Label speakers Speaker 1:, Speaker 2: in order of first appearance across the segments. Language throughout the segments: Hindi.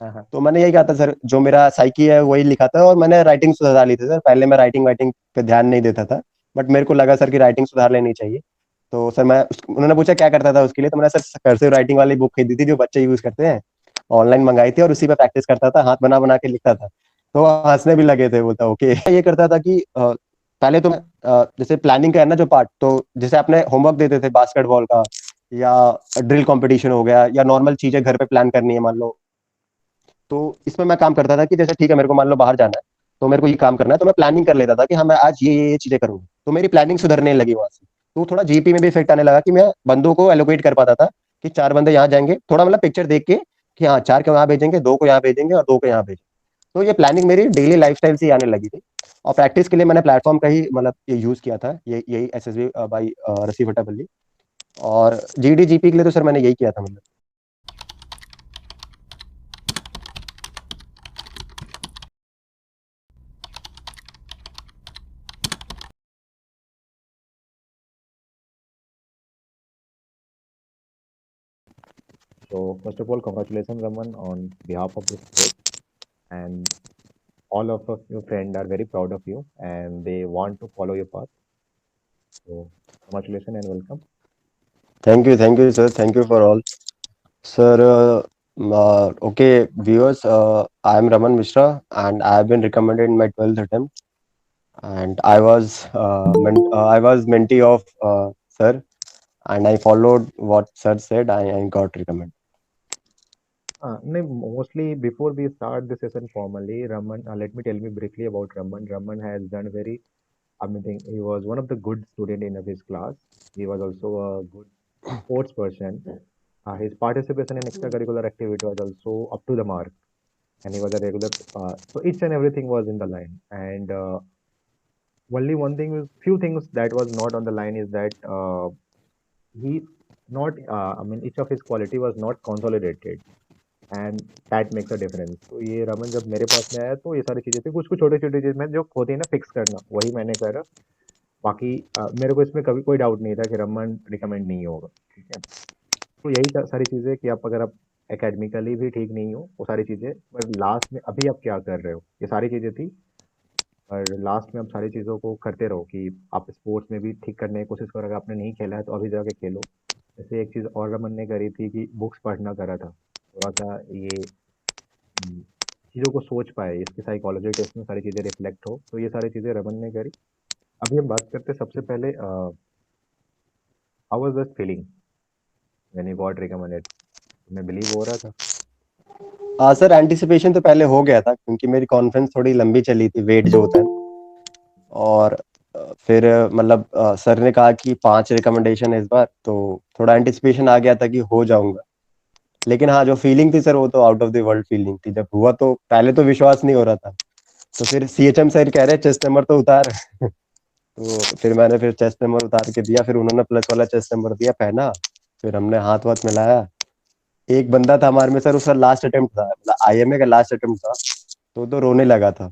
Speaker 1: हाँ हाँ।
Speaker 2: तो मैंने यही कहा था सर, जो मेरा साइकी है वही लिखा था, और मैंने राइटिंग सुधार ली थी सर। पहले मैं राइटिंग वाइटिंग पे ध्यान नहीं देता था, बट मेरे को लगा सर कि राइटिंग सुधार लेनी चाहिए। तो सर उन्होंने पूछा क्या करता था उसके लिए, तो मैंने सर कर्सिव राइटिंग वाली बुक खरीदी थी जो बच्चे यूज करते हैं, ऑनलाइन मंगाई थी, और उसी पे प्रैक्टिस करता था, हाथ बना बना के लिखता था। तो वो हंसने भी लगे थे, बोलता ओके। ये करता था कि पहले तो मैं जैसे प्लानिंग का है ना जो पार्ट, तो जैसे अपने होमवर्क देते थे बास्केटबॉल का, या ड्रिल कंपटीशन हो गया, या नॉर्मल चीजें घर पे प्लान करनी है मान लो, तो इसमें मैं काम करता था कि जैसे ठीक है मेरे को मान लो बाहर जाना है, तो मेरे को ये काम करना है, तो मैं प्लानिंग कर लेता था कि हाँ मैं आज ये चीजें करूंगा, तो मेरी प्लानिंग सुधरने लगी वहां से। तो थोड़ा जीपी में भी इफेक्ट आने लगा कि मैं बंदों को एलोकेट कर पाता था, कि 4 बंदे यहाँ जाएंगे, थोड़ा मतलब पिक्चर देख के कि हाँ 4 को यहाँ भेजेंगे, 2 को यहाँ भेजेंगे, और 2 को यहाँ भेजेंगे। तो ये प्लानिंग मेरी डेली लाइफस्टाइल से ही आने लगी थी। और प्रैक्टिस के लिए मैंने प्लेटफॉर्म का ही मतलब ये यूज किया था, ये यही एसएसबी बाई रसी फटाबल्ली। और जीडी जीपी के लिए तो सर मैंने यही किया था मतलब।
Speaker 1: So first of all, congratulations, Raman, on behalf of this group. And all of us, your friends are very proud of you, and they want to follow your path. So congratulations and welcome.
Speaker 2: Thank you sir, thank you for all. Sir, okay, viewers, I am Raman Mishra, and I have been recommended in my 12th attempt, and I was mentee of sir, and I followed what sir said. I got recommended.
Speaker 1: No, mostly before we start the session formally, Raman, let me tell me briefly about Raman. Raman has done very amazing. He was one of the good student in his class. He was also a good sports person. His participation in extracurricular activity was also up to the mark, and he was a regular. So each and everything was in the line. And only one thing is, few things that was not on the line is that he not. I mean, each of his quality was not consolidated, and that makes a difference. तो ये रमन जब मेरे पास में आया तो ये सारी चीजें थी, कुछ कुछ छोटी छोटी चीज में जो होती है ना फिक्स करना, वही मैंने करा। बाकी मेरे को इसमें कभी कोई डाउट नहीं था कि रमन रिकमेंड नहीं होगा, ठीक है। तो यही सारी चीजें कि आप अगर आप एकेडमिकली भी ठीक नहीं हो, वो सारी चीजें, पर लास्ट में अभी आप क्या कर रहे हो, ये सारी चीजें थी। और लास्ट में आप सारी चीज़ों को करते रहो कि आप स्पोर्ट्स में भी ठीक करने की कोशिश करो। अगर आपने नहीं खेला है तो अभी जाके खेलो। जैसे एक चीज़ और रमन ने करी थी कि बुक्स पढ़ना करा था थोड़ा सा, ये चीज़ों को सोच पाए, इसकी साइकोलॉजी टेस्ट में सारी चीज़ें रिफ्लेक्ट हो, तो ये सारी चीज़ें रमन ने करी। अभी हम बात करते हैं सबसे पहले, how was that feeling when you got recommended, तुम्हें बिलीव हो रहा था?
Speaker 2: हाँ सर, एंटिसिपेशन तो पहले हो गया था, क्योंकि मेरी कॉन्फ्रेंस थोड़ी लंबी चली थी, वेट जो होता है। और फिर मतलब सर ने कहा कि 5 रिकमेंडेशन इस बार, तो थोड़ा एंटिसिपेशन आ गया था कि हो जाऊंगा। लेकिन हाँ, जो फीलिंग थी सर, वो तो out of the world feeling थी। जब हुआ तो पहले तो विश्वास नहीं हो रहा था, तो फिर सीएचएम सर कह रहे चेस्ट नंबर तो उतार। तो फिर मैंने फिर चेस्ट नंबर उतार के दिया, फिर उन्होंने प्लस वाला चेस्ट नंबर दिया, पहना। फिर हमने हाथ वाथ मिलाया। एक बंदा था हमारे में सर, उसका लास्ट अटेम्प्ट था, मतलब आईएमए का लास्ट अटेम्प्ट था, तो रोने लगा था।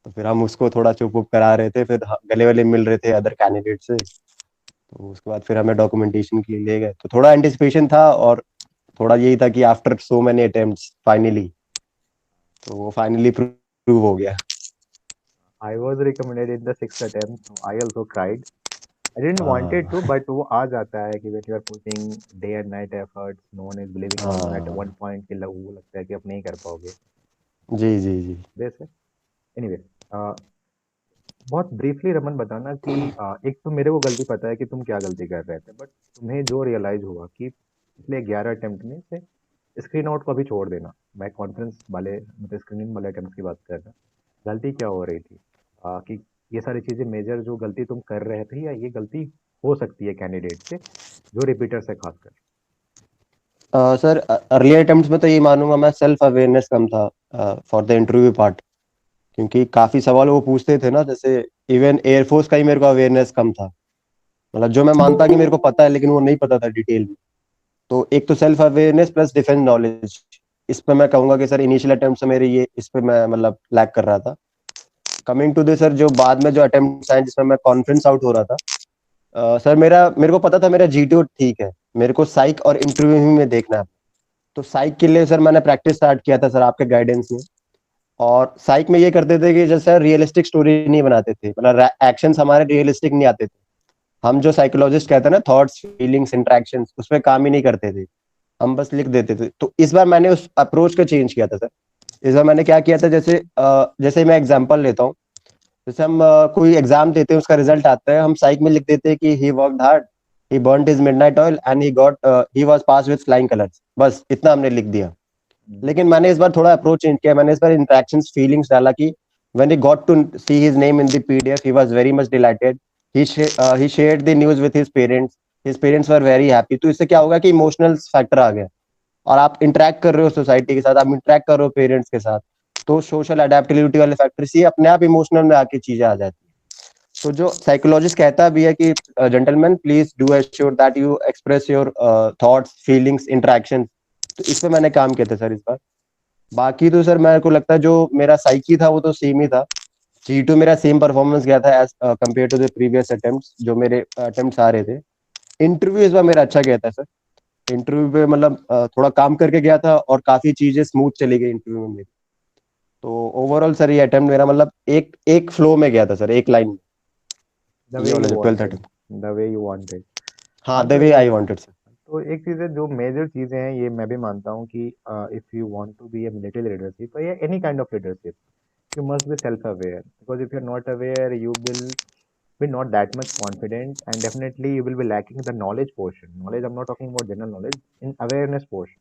Speaker 2: तो फिर हम उसको थोड़ा चुप उप करा रहे थे, फिर गले वाले मिल रहे थे अदर कैंडिडेट से। तो उसके बाद फिर हमें डॉक्यूमेंटेशन के लिए ले गए, तो थोड़ा एंटिसिपेशन था, और थोड़ा यही था कि after so many attempts finally, तो वो फाइनली प्रूव हो गया।
Speaker 1: I was recommended in the six attempt, I also cried. I didn't wanted to,
Speaker 2: हाँ
Speaker 1: but वो आ जाता है कि when you are putting day and night efforts, no one is believing on you at
Speaker 2: हाँ।
Speaker 1: one point कि वो लगता है कि आप नहीं कर पाओगे।
Speaker 2: जी जी जी।
Speaker 1: वैसे एनीवे, बहुत ब्रीफली रमन बताना कि एक तो मेरे को गलती पता है कि तुम क्या गलती कर रहे थे, बट तुम्हें जो रियलाइज हुआ कि पिछले 11 अटेम्प्ट में से स्क्रीन आउट को अभी छोड़ देना, मैं कॉन्फ्रेंस वाले मतलब स्क्रीनिंग वाले अटेम्प्ट की बात कर रहा, गलती क्या हो रही थी, कि ये सारी चीजें मेजर जो गलती तुम कर रहे थे, या ये गलती हो सकती है कैंडिडेट से, जो रिपीटर से खासकर।
Speaker 2: सर, अर्ली अटेम्प्ट्स में तो ये मानूंगा मैं, सेल्फ अवेयरनेस कम था फॉर द इंटरव्यू पार्ट। क्योंकि काफी सवाल वो पूछते थे ना, जैसे इवन एयरफोर्स का ही मेरे को अवेयरनेस कम था। मतलब जो मैं मानता कि मेरे को पता है, लेकिन वो नहीं पता था डिटेल में। तो एक तो self awareness plus defence knowledge, इस पे मैं कहूंगा कि सर इनिशियल अटेम्प्ट से मेरे ये इस पे मैं मतलब लैक कर रहा था। कमिंग टू दिस सर, जो बाद में जो अटेम्प्ट आए जिसमें मैं कॉन्फिडेंस आउट हो रहा था, सर मेरे को पता था मेरा जीटीओ ठीक है, मेरे को साइक और इंटरव्यू में देखना है। तो साइक के लिए सर मैंने प्रैक्टिस स्टार्ट किया था सर आपके गाइडेंस में। और साइक में ये करते थे कि जैसे रियलिस्टिक स्टोरी नहीं बनाते थे, मतलब एक्शंस हमारे रियलिस्टिक नहीं आते थे। हम जो साइकोलॉजिस्ट कहते हैं ना, थॉट्स फीलिंग्स इंटरेक्शंस, उस पर काम ही नहीं करते थे, हम बस लिख देते थे। तो इस बार मैंने उस अप्रोच को चेंज किया था सर। इस बार मैंने क्या किया था, जैसे मैं एग्जांपल लेता हूँ। जैसे हम कोई एग्जाम देते हैं, उसका रिजल्ट आता है, हम साइक में लिख देते हैं कि he worked hard, he burned his midnight oil and he was pass with flying colours, बस इतना हमने लिख दिया।
Speaker 1: हम्म।
Speaker 2: लेकिन मैंने इस बार थोड़ा अप्रोच चेंज किया, मैंने इस बार इंटरेक्शंस फीलिंग्स डाला कि when he got to see his name in the PDF he was very much delighted, he shared the news with his parents were very happy. तो इससे क्या होगा कि इमोशनल फैक्टर आ गया, और आप इंटरेक्ट कर रहे हो सोसाइटी के साथ, आप इंटरेक्ट कर रहे हो पेरेंट्स के साथ, तो सोशल अडेप्टिबिलिटी वाले फैक्टर्स ये अपने आप इमोशनल में आके चीजें आ जाती है। तो जो साइकोलॉजिस्ट कहता भी है कि gentleman please do assure that you express your thoughts feelings interaction. तो इस पे मैंने काम किया था सर इस बार। बाकी तो सर मेरे को लगता है जो मेरा साइकी था वो तो सेम ही था। G2 मेरा सेम परफॉर्मेंस गया था as compare to the previous attempts, जो मेरे अटेम्प्ट्स आ रहे थे। इंटरव्यू इस बार मेरा अच्छा गया था सर। इंटरव्यू पे मतलब थोड़ा काम करके गया था और काफी चीजें स्मूथ चली गई इंटरव्यू में मेरी। तो ओवरऑल सर ये अटेम्प्ट मेरा मतलब एक एक फ्लो में गया था सर, एक लाइन में।
Speaker 1: द
Speaker 2: ये
Speaker 1: वे
Speaker 2: वाला
Speaker 1: यू
Speaker 2: जो 12th
Speaker 1: wanted,
Speaker 2: attempt.
Speaker 1: The way you wanted.
Speaker 2: हाँ,
Speaker 1: हाँ
Speaker 2: द
Speaker 1: तो
Speaker 2: वे आई वांटेड सर।
Speaker 1: तो एक चीज़ है, जो मेजर चीज़ें हैं ये मैं भी मानता हूँ कि if you want to be a military leadership या any kind of leadership, you must be self-aware, because if you're not aware you will be not that much confident, and definitely you will be lacking the knowledge portion. Knowledge, I'm not talking about general knowledge, in awareness portion.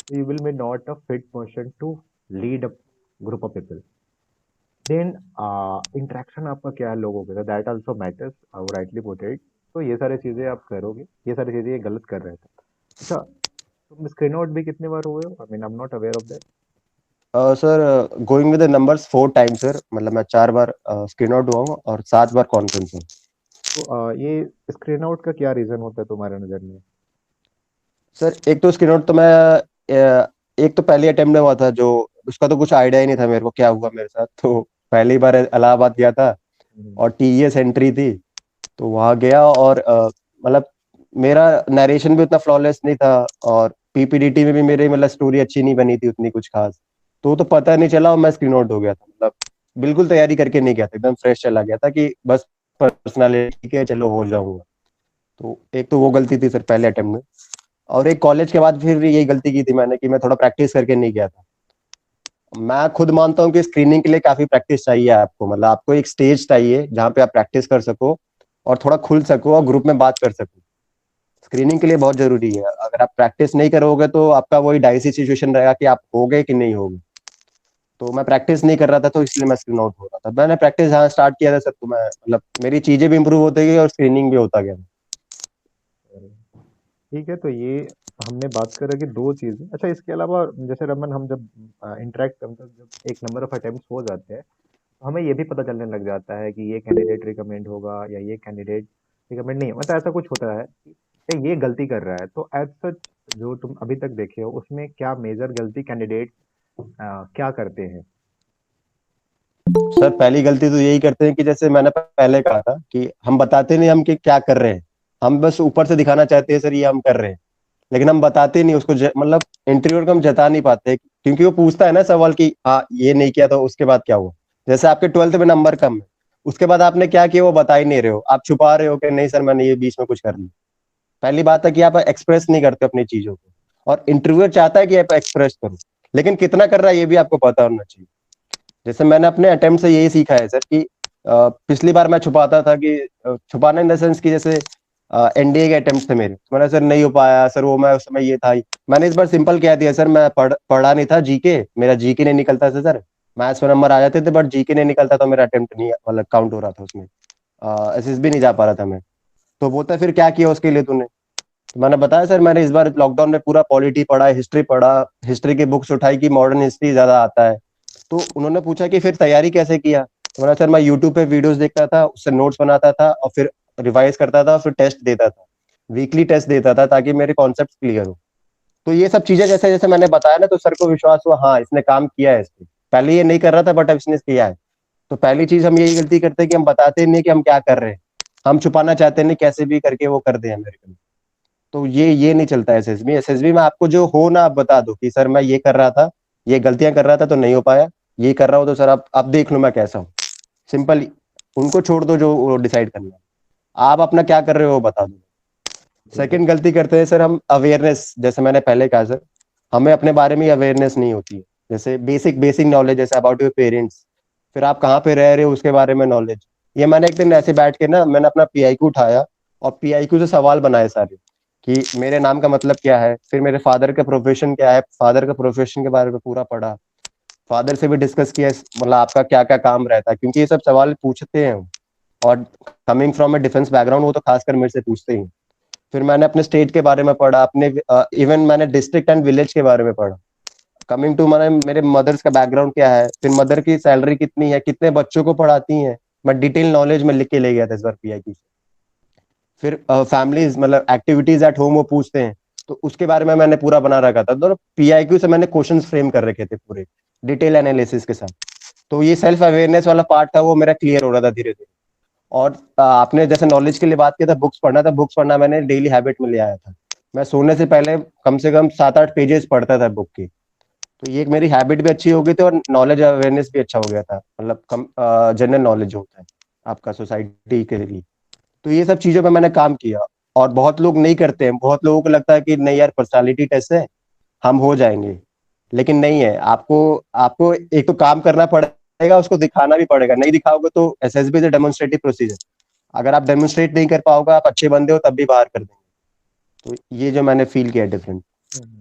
Speaker 1: So you will be not a fit person to lead a group of people. Then interaction आपका क्या है लोगों के साथ, that also matters, I would rightly put it. तो ये सारी चीज़ें आप करोगे, ये सारी चीज़ें ये गलत कर रहे थे। अच्छा, तुम स्क्रीन आउट भी कितने बार हुए हो? I mean I am not aware of that.
Speaker 2: Sir going with the numbers 4 times sir, मतलब मैं 4 बार स्क्रीन आउट हुआ हूँ और 7 बार कॉन्फ्रेंस हूँ।
Speaker 1: तो ये स्क्रीन आउट का क्या रीज़न होता है तुम्हारे नज़र में?
Speaker 2: सर एक तो स्क्रीन आउट तो मैं एक तो पहली अटेम्प्ट में हुआ था, जो उसका तो कुछ आइडिया ही नहीं था मेरे को क्या हुआ मेरे साथ। तो पहली बार इलाहाबाद गया था
Speaker 1: हम्म।
Speaker 2: और टीईएस एंट्री थी, तो वहां गया और मतलब मेरा नरेशन भी उतना फ्लॉलेस नहीं था, और पीपीडीटी में भी मेरी मतलब स्टोरी अच्छी नहीं बनी थी उतनी कुछ खास। तो वो तो पता नहीं चला और मैं स्क्रीन आउट हो गया था, मतलब बिल्कुल तैयारी करके नहीं गया था, एकदम फ्रेश चला गया था कि बस पर्सनालिटी के चलो हो जाऊंगा। तो एक तो वो गलती थी सर पहले अटेम्प्ट में। और एक कॉलेज के बाद फिर यही गलती की थी मैंने कि मैं थोड़ा प्रैक्टिस करके नहीं गया था। मैं खुद मानता हूँ कि स्क्रीनिंग के लिए काफी प्रैक्टिस चाहिए आपको, मतलब आपको एक स्टेज चाहिए जहाँ पे आप प्रैक्टिस कर सको और थोड़ा खुल सको और ग्रुप में बात कर सको। स्क्रीनिंग के लिए बहुत जरूरी है। अगर आप प्रैक्टिस नहीं करोगे तो आपका वही डाइसी सिचुएशन रहेगा कि आप होगे कि नहीं होगे। तो मैं प्रैक्टिस नहीं कर रहा था, तो इसलिए मैं स्क्रीन आउट हो रहा था। मैंने प्रैक्टिस जहाँ स्टार्ट किया था सर, तो मैं मतलब मेरी चीजें भी इंप्रूव होती गई और स्क्रीनिंग भी होता गया।
Speaker 1: ठीक है, तो ये हमने बात करें कि दो चीज़ें। अच्छा, इसके अलावा जैसे रमन, हम जब इंटरेक्ट, मतलब जब एक नंबर ऑफ अटेम्प्ट्स हो जाते हैं तो हमें ये भी पता चलने लग जाता है कि ये कैंडिडेट रिकमेंड होगा या ये कैंडिडेट रिकमेंड नहीं, मतलब ऐसा कुछ होता है कि ये गलती कर रहा है। तो एज सच जो तुम अभी तक देखे हो उसमें क्या मेजर गलती कैंडिडेट क्या करते हैं?
Speaker 2: सर पहली गलती तो यही करते हैं कि जैसे मैंने पहले कहा था कि हम बताते नहीं हम कि क्या कर रहे हैं। हम बस ऊपर से दिखाना चाहते हैं सर ये हम कर रहे हैं, लेकिन हम बताते नहीं उसको, मतलब इंटरव्यूअर को हम जता नहीं पाते, क्योंकि वो पूछता है ना सवाल कि हाँ ये नहीं किया तो उसके बाद क्या हुआ। जैसे आपके 12th में नंबर कम है, उसके बाद आपने क्या किया वो बता ही नहीं रहे हो, आप छुपा रहे हो कि नहीं सर मैंने ये बीच में कुछ कर लिया। पहली बात है कि आप एक्सप्रेस नहीं करते अपनी चीजों को, और इंटरव्यूअर चाहता है कि आप एक्सप्रेस करो, लेकिन कितना कर रहा है ये भी आपको पता होना चाहिए। जैसे मैंने अपने अटेम्प्ट से यही सीखा है सर कि पिछली बार मैं छुपाता था कि छुपाना इन द सेंस कि जैसे एनडीए के अटेम्प्ट थे मेरे, तो मैंने सर नहीं हो पाया सर, वो मैं उस समय ये था ही। मैंने इस बार सिंपल कह दिया सर, मैं पढ़ा नहीं था जीके, मेरा जीके नहीं निकलता था सर। मैथ्स में नंबर आ जाते थे बट जीके नहीं निकलता, तो मेरा अटेम्प्ट नहीं मतलब काउंट हो रहा था उसमें, एसएसबी नहीं जा पा रहा था मैं। तो बोलता फिर क्या किया उसके लिए तूने। तो मैंने बताया सर मैंने इस बार लॉकडाउन में पूरा पॉलिटी पढ़ा, हिस्ट्री पढ़ा, हिस्ट्री की बुक्स उठाई कि मॉडर्न हिस्ट्री ज्यादा आता है। तो उन्होंने पूछा कि फिर तैयारी कैसे किया, तो मैंने सर मैं यूट्यूब पे वीडियोस देखता था, उससे नोट्स बनाता था और फिर रिवाइज करता था, फिर टेस्ट देता था, वीकली टेस्ट देता था ताकि मेरे कॉन्सेप्ट क्लियर हो। तो ये सब चीजें जैसे जैसे मैंने बताया ना, तो सर को विश्वास हुआ हाँ इसने काम किया है इस पे। पहले ये नहीं कर रहा था बट अब इसने किया है। तो पहली चीज हम यही गलती करते हैं कि हम बताते नहीं कि हम क्या कर रहे हैं, हम छुपाना चाहते नहीं, कैसे भी करके वो कर दे अमेरिकन। तो ये नहीं चलता है एसएसबी। एसएसबी में आपको जो हो ना, आप बता दो कि सर मैं ये कर रहा था, ये गलतियां कर रहा था तो नहीं हो पाया, ये कर रहा हूँ तो सर आप देख लो मैं कैसा हूँ। सिंपल, उनको छोड़ दो जो वो डिसाइड करना है, आप अपना क्या कर रहे हो वो बता दो।
Speaker 1: ठीक है।
Speaker 2: सेकंड गलती करते हैं सर हम, अवेयरनेस, जैसे मैंने पहले कहा सर, हमें अपने बारे में अवेयरनेस नहीं होती है। जैसे बेसिक बेसिक नॉलेज, जैसे अबाउट योर पेरेंट्स, फिर आप कहाँ पे रह रहे हो उसके बारे में नॉलेज। ये मैंने एक दिन ऐसे बैठ के ना, मैंने अपना पीआईक्यू उठाया और पीआईक्यू से सवाल बनाए सारे, कि मेरे नाम का मतलब क्या है, फिर मेरे फादर का प्रोफेशन क्या है, फादर का प्रोफेशन के बारे में पूरा पढ़ा, फादर से भी डिस्कस किया, मतलब आपका क्या क्या काम रहता है, क्योंकि ये सब सवाल पूछते हैं। और coming from A defence background, वो तो खासकर मेरे से पूछते ही हैं। फिर मैंने अपने स्टेट के बारे में पढ़ा, अपने इवन मैंने डिस्ट्रिक्ट एंड विलेज के बारे में पढ़ा। कमिंग टू मैंने मेरे मदर्स का बैकग्राउंड क्या है, फिर मदर की सैलरी कितनी है, कितने बच्चों को पढ़ाती हैं, मैं डिटेल नॉलेज में लिख के ले गया था इस बार पीआईक्यू से। फिर फैमिलीज, मतलब एक्टिविटीज एट होम वो पूछते हैं, तो उसके बारे में मैंने पूरा बना रखा था। तो पीआईक्यू से मैंने क्वेश्चंस फ्रेम कर रखे थे पूरे डिटेल एनालिसिस के साथ। तो ये सेल्फ अवेयरनेस वाला पार्ट था, वो मेरा क्लियर हो रहा था धीरे धीरे। और आपने जैसे नॉलेज के लिए बात किया था, बुक्स पढ़ना था, बुक्स पढ़ना मैंने डेली हैबिट में ले आया था। मैं सोने से पहले कम से कम 7-8 पेजेस पढ़ता था बुक की। तो ये एक मेरी हैबिट भी अच्छी हो गई थी और नॉलेज अवेयरनेस भी अच्छा हो गया था, मतलब कम जनरल नॉलेज जो होता है आपका सोसाइटी के लिए। तो ये सब चीजों पे मैंने काम किया। और बहुत लोग नहीं करते हैं, बहुत लोगों को लगता है कि नहीं यार पर्सनालिटी टेस्ट है, हम हो जाएंगे। लेकिन नहीं है, आपको आपको एक तो काम करना पड़ेगा, उसको दिखाना भी पड़ेगा। नहीं दिखाओगे तो एसएसबी से डेमोन्स्ट्रेटिव प्रोसीजर, अगर आप डेमोन्स्ट्रेट नहीं कर पाओगे, आप अच्छे बंदे हो तब भी बाहर कर देंगे। तो ये जो मैंने फील किया डिफरेंट।
Speaker 1: हम्म।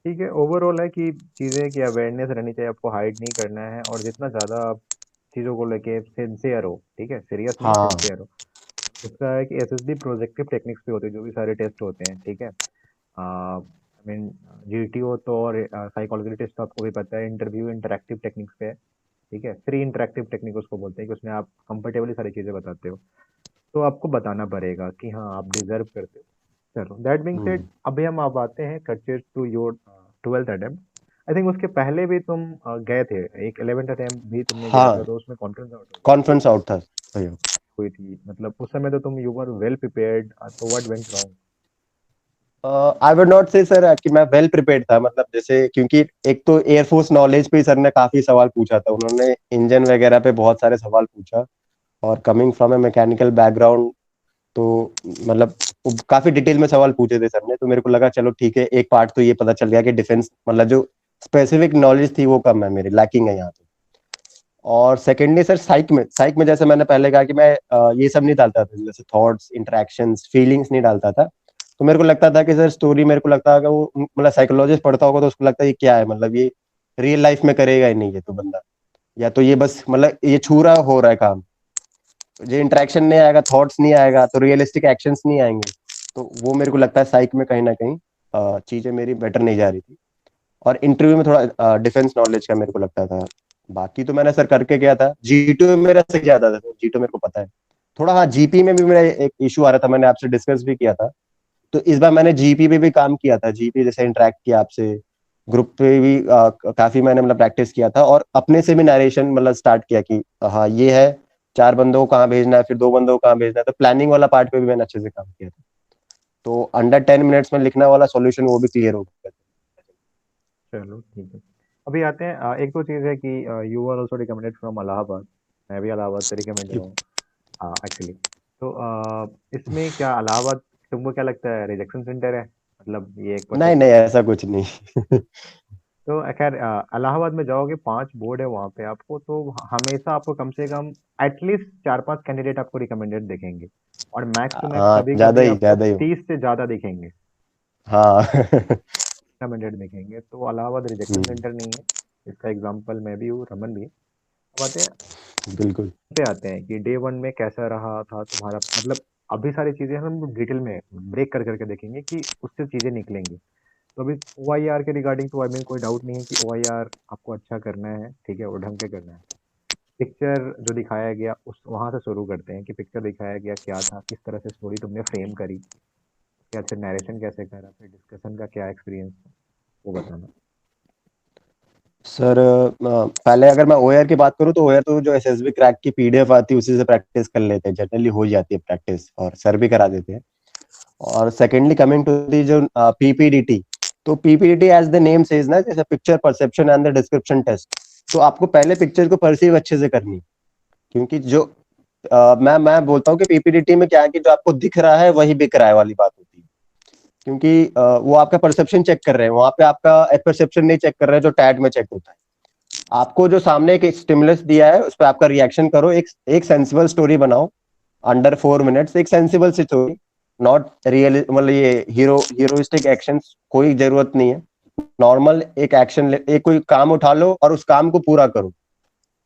Speaker 1: ठीक है, ओवरऑल है कि चीज़ें की अवेयरनेस रहनी चाहिए, आपको हाइड नहीं करना है, और जितना ज़्यादा आप चीज़ों को लेके सिंसियर हो, ठीक है, सीरियस नहीं,
Speaker 2: हाँ।
Speaker 1: सिंसियर हो। उसका है कि एसएसबी प्रोजेक्टिव टेक्निक्स भी होते हैं, जो भी सारे टेस्ट होते हैं, ठीक है। आई मीन जीटीओ तो, और साइकोलॉजी टेस्ट तो आपको भी पता है, इंटरव्यू इंटरैक्टिव टेक्निक्स पे है, ठीक है। फ्री इंटरैक्टिव टेक्निक उसको बोलते हैं, कि उसमें आप कंफर्टेबली सारी चीज़ें बताते हो, तो आपको बताना पड़ेगा कि हाँ आप डिजर्व करते हो। चलो, दैट बीइंग सेड,
Speaker 2: हम्म।
Speaker 1: अभी हम आप आते हैं कच्चे to your twelfth attempt. I think उसके पहले भी तुम गए थे, एक 11th अटेम्प्ट भी तुमने दिया था,
Speaker 2: हाँ,
Speaker 1: तो उसमें कॉन्फिडेंस आउट हो गया था,
Speaker 2: कॉन्फ्रेंस आउट था भैया।
Speaker 1: हुई थी, मतलब उस समय तो तुम यू वर वेल प्रिपेयर्ड, तो what went wrong?
Speaker 2: I would not से सर कि मैं वेल प्रिपेयर्ड था, मतलब जैसे, क्योंकि एक तो एयरफोर्स नॉलेज पे सर ने काफी सवाल पूछा था, उन्होंने इंजन वगैरह पे बहुत सारे सवाल पूछा। और coming from A mechanical background, तो मतलब वो काफी डिटेल में सवाल पूछे थे सर ने, तो मेरे को लगा चलो ठीक है, एक पार्ट तो ये पता चल गया कि डिफेंस मतलब जो स्पेसिफिक नॉलेज थी वो कम है, मेरी लैकिंग है यहाँ पे। और सेकेंडली सर, साइक में जैसे मैंने पहले कहा कि मैं ये सब नहीं डालता था, जैसे थॉट्स, इंटरेक्शंस, फीलिंग्स नहीं डालता था। तो मेरे को लगता था कि सर स्टोरी, मेरे को लगता है कि वो मतलब साइकोलॉजिस्ट पढ़ता होगा तो उसको लगता है ये क्या है, मतलब ये रियल लाइफ में करेगा ही नहीं ये तो बंदा, या तो ये बस मतलब ये छू रहा हो रहा है काम। ये इंटरेक्शन नहीं आएगा, थॉट्स नहीं आएगा, तो रियलिस्टिक एक्शंस नहीं आएंगे। तो वो मेरे को लगता है साइक में कहीं ना कहीं चीजें मेरी बेटर नहीं जा रही थी। और इंटरव्यू में थोड़ा डिफेंस नॉलेज का मेरे को लगता था। बाकी तो मैंने सर करके गया था, जीटू में मेरा सही ज्यादा था, जीटू मेरे को पता है। थोड़ा हाँ, जीपी में भी मेरा एक इशू आ रहा था, मैंने आपसे डिस्कस भी किया था। तो इस बार मैंने जीपी पे भी काम किया था, जीपी जैसे इंटरेक्ट किया आपसे, ग्रुप पे भी काफी मैंने मतलब प्रैक्टिस किया था, और अपने से भी नरेशन मतलब स्टार्ट किया कि हाँ ये है, 4 बंदों को कहाँ भेजना है, फिर 2 बंदों को कहाँ भेजना है, तो प्लानिंग वाला पार्ट पे भी मैंने अच्छे से काम किया था। तो अंडर 10 मिनट्स में लिखना वाला सॉल्यूशन वो भी क्लियर हो गया
Speaker 1: चलो ठीक है। अभी आते हैं, एक तो चीज़ है कि you are also recommended from Allahabad, मैं भी इलाहाबाद से रिकमेंडेड
Speaker 2: था।
Speaker 1: हूँ एक्चुअली। तो इसमें क्या इलाहाबाद, तुमको क्या लगता है रिजेक्शन सेंटर है, मतलब ये एक
Speaker 2: नहीं
Speaker 1: पर्टिकुलर?
Speaker 2: नहीं, ऐसा कुछ नहीं।
Speaker 1: तो खैर, इलाहाबाद में जाओगे, 5 बोर्ड है वहाँ पे आपको, तो हमेशा आपको कम से कम एटलीस्ट 4-5 कैंडिडेट आपको रिकमेंडेड दिखेंगे, और मैक्स टू मैक्स
Speaker 2: हाँ,
Speaker 1: कभी
Speaker 2: ज्यादा
Speaker 1: कभी
Speaker 2: ही
Speaker 1: आपको
Speaker 2: ज्यादा ही।
Speaker 1: 30 से ज़्यादा दिखेंगे,
Speaker 2: हाँ।
Speaker 1: रिकमेंडेड दिखेंगे। तो इलाहाबाद रिजेक्शन
Speaker 2: हम्म,
Speaker 1: सेंटर नहीं है, इसका एग्जाम्पल मैं भी हूँ, रमन भी है। अब आते हैं
Speaker 2: बिल्कुल।
Speaker 1: पे आते हैं कि डे वन में कैसा रहा था तुम्हारा, मतलब अभी सारी चीज़ें हम डिटेल में ब्रेक कर करके देखेंगे कि उससे चीज़ें निकलेंगी। तो अभी OIR के रिगार्डिंग तो आई मीन कोई डाउट नहीं है कि OIR आपको अच्छा करना है, ठीक है, वो ढंग के करना है। पिक्चर जो दिखाया गया, उस वहाँ से शुरू करते हैं कि पिक्चर दिखाया गया क्या था, किस तरह से स्टोरी तुमने फ्रेम करी, उसके बाद फिर नरेशन कैसे करा, फिर डिस्कशन का क्या एक्सपीरियंस था, वो बताना।
Speaker 2: सर पहले अगर मैं ओआर की बात करूँ, तो ओआर तो जो एसएसबी क्रैक की पीडीएफ आती है उसी से प्रैक्टिस कर लेते हैं, जनरली हो जाती है प्रैक्टिस, और सर भी करा देते हैं। और सेकेंडली कमिंग टू दी जो पीपीडीटी, तो PPDT as the name says ना, जैसे picture perception and the description test, तो आपको पहले पिक्चर को परसीव अच्छे से करनी, क्योंकि जो मैं बोलता हूँ कि पीपीडीटी में क्या है कि जो आपको दिख रहा है वही बिक रहा है वाली बात होती है, क्योंकि वो आपका परसेप्शन चेक कर रहे हैं, वहां पे आपका परसेप्शन नहीं चेक कर रहे हैं जो टैग में चेक होता है। आपको जो सामने एक स्टिमुलस दिया है उस पर आपका रिएक्शन करो, एक सेंसिबल स्टोरी बनाओ, अंडर 4 मिनट्स एक सेंसिबल सी स्टोरी, नॉट रियल, मतलब ये हीरोइस्टिक एक्शंस कोई जरूरत नहीं है। नॉर्मल एक एक्शन, एक कोई काम उठा लो और उस काम को पूरा करो।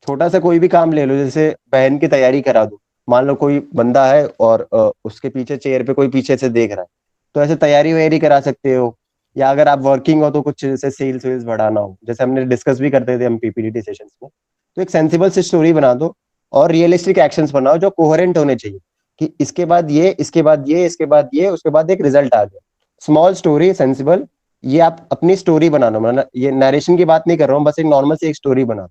Speaker 2: छोटा सा कोई भी काम ले लो, जैसे बहन की तैयारी करा दो, मान लो कोई बंदा है और उसके पीछे चेयर पे कोई पीछे से देख रहा है, तो ऐसे तैयारी वैयारी करा सकते हो। या अगर आप वर्किंग हो तो कुछ जैसे सेल्स वेल्स बढ़ाना हो, जैसे हमने डिस्कस भी करते थे हम पीपीटी सेशंस में, तो एक सेंसिबल सी स्टोरी बना दो और रियलिस्टिक एक्शंस बनाओ जो कोहेरेंट होने चाहिए, कि इसके बाद ये, इसके बाद ये, इसके बाद ये, उसके बाद एक रिजल्ट आ गया। स्मॉल स्टोरी सेंसिबल, ये आप अपनी स्टोरी बनाना, मतलब ये नरेशन की बात नहीं कर रहा हूँ, बस एक नॉर्मल सी एक स्टोरी बना।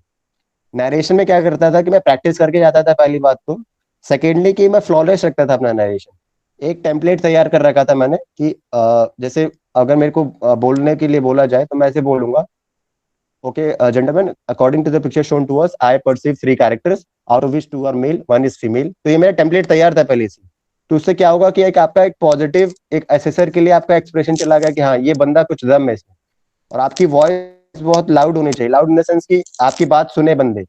Speaker 2: नरेशन में क्या करता था कि मैं प्रैक्टिस करके जाता था पहली बात तो, सेकेंडली कि मैं फ्लॉलेस रखता था अपना नरेशन। एक टेम्पलेट तैयार कर रखा था मैंने कि जैसे अगर मेरे को बोलने के लिए बोला जाए तो मैं ऐसे बोलूंगा, okay gentleman, according to the picture shown to us I perceive 3 characters, out of which 2 are male, 1 is female. तो ये मेरा टेम्पलेट तैयार था पहले से। तो उससे क्या होगा कि एक आपका एक पॉजिटिव एक एसेसर के लिए आपका एक्सप्रेशन चला गया कि हाँ ये बंदा कुछ दम है इसमें। और आपकी वॉइस बहुत लाउड होनी चाहिए, लाउड इन द सेंस की आपकी बात सुने बंदे।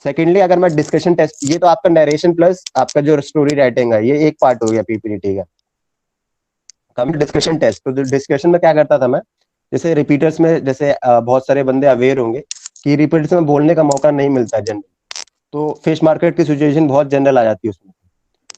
Speaker 2: सेकेंडली अगर मैं डिस्कशन टेस्ट, ये तो आपका नरेशन प्लस आपका जो स्टोरी राइटिंग है, ये एक पार्ट हो गया पीपीटी का। कम डिस्कशन टेस्ट, तो डिस्कशन में क्या करता था मैं, जैसे रिपीटर्स में जैसे बहुत सारे बंदे अवेयर होंगे कि रिपीटर्स में बोलने का मौका नहीं मिलता जनरल, तो फिश मार्केट की सिचुएशन बहुत जनरल आ जाती है उसमें।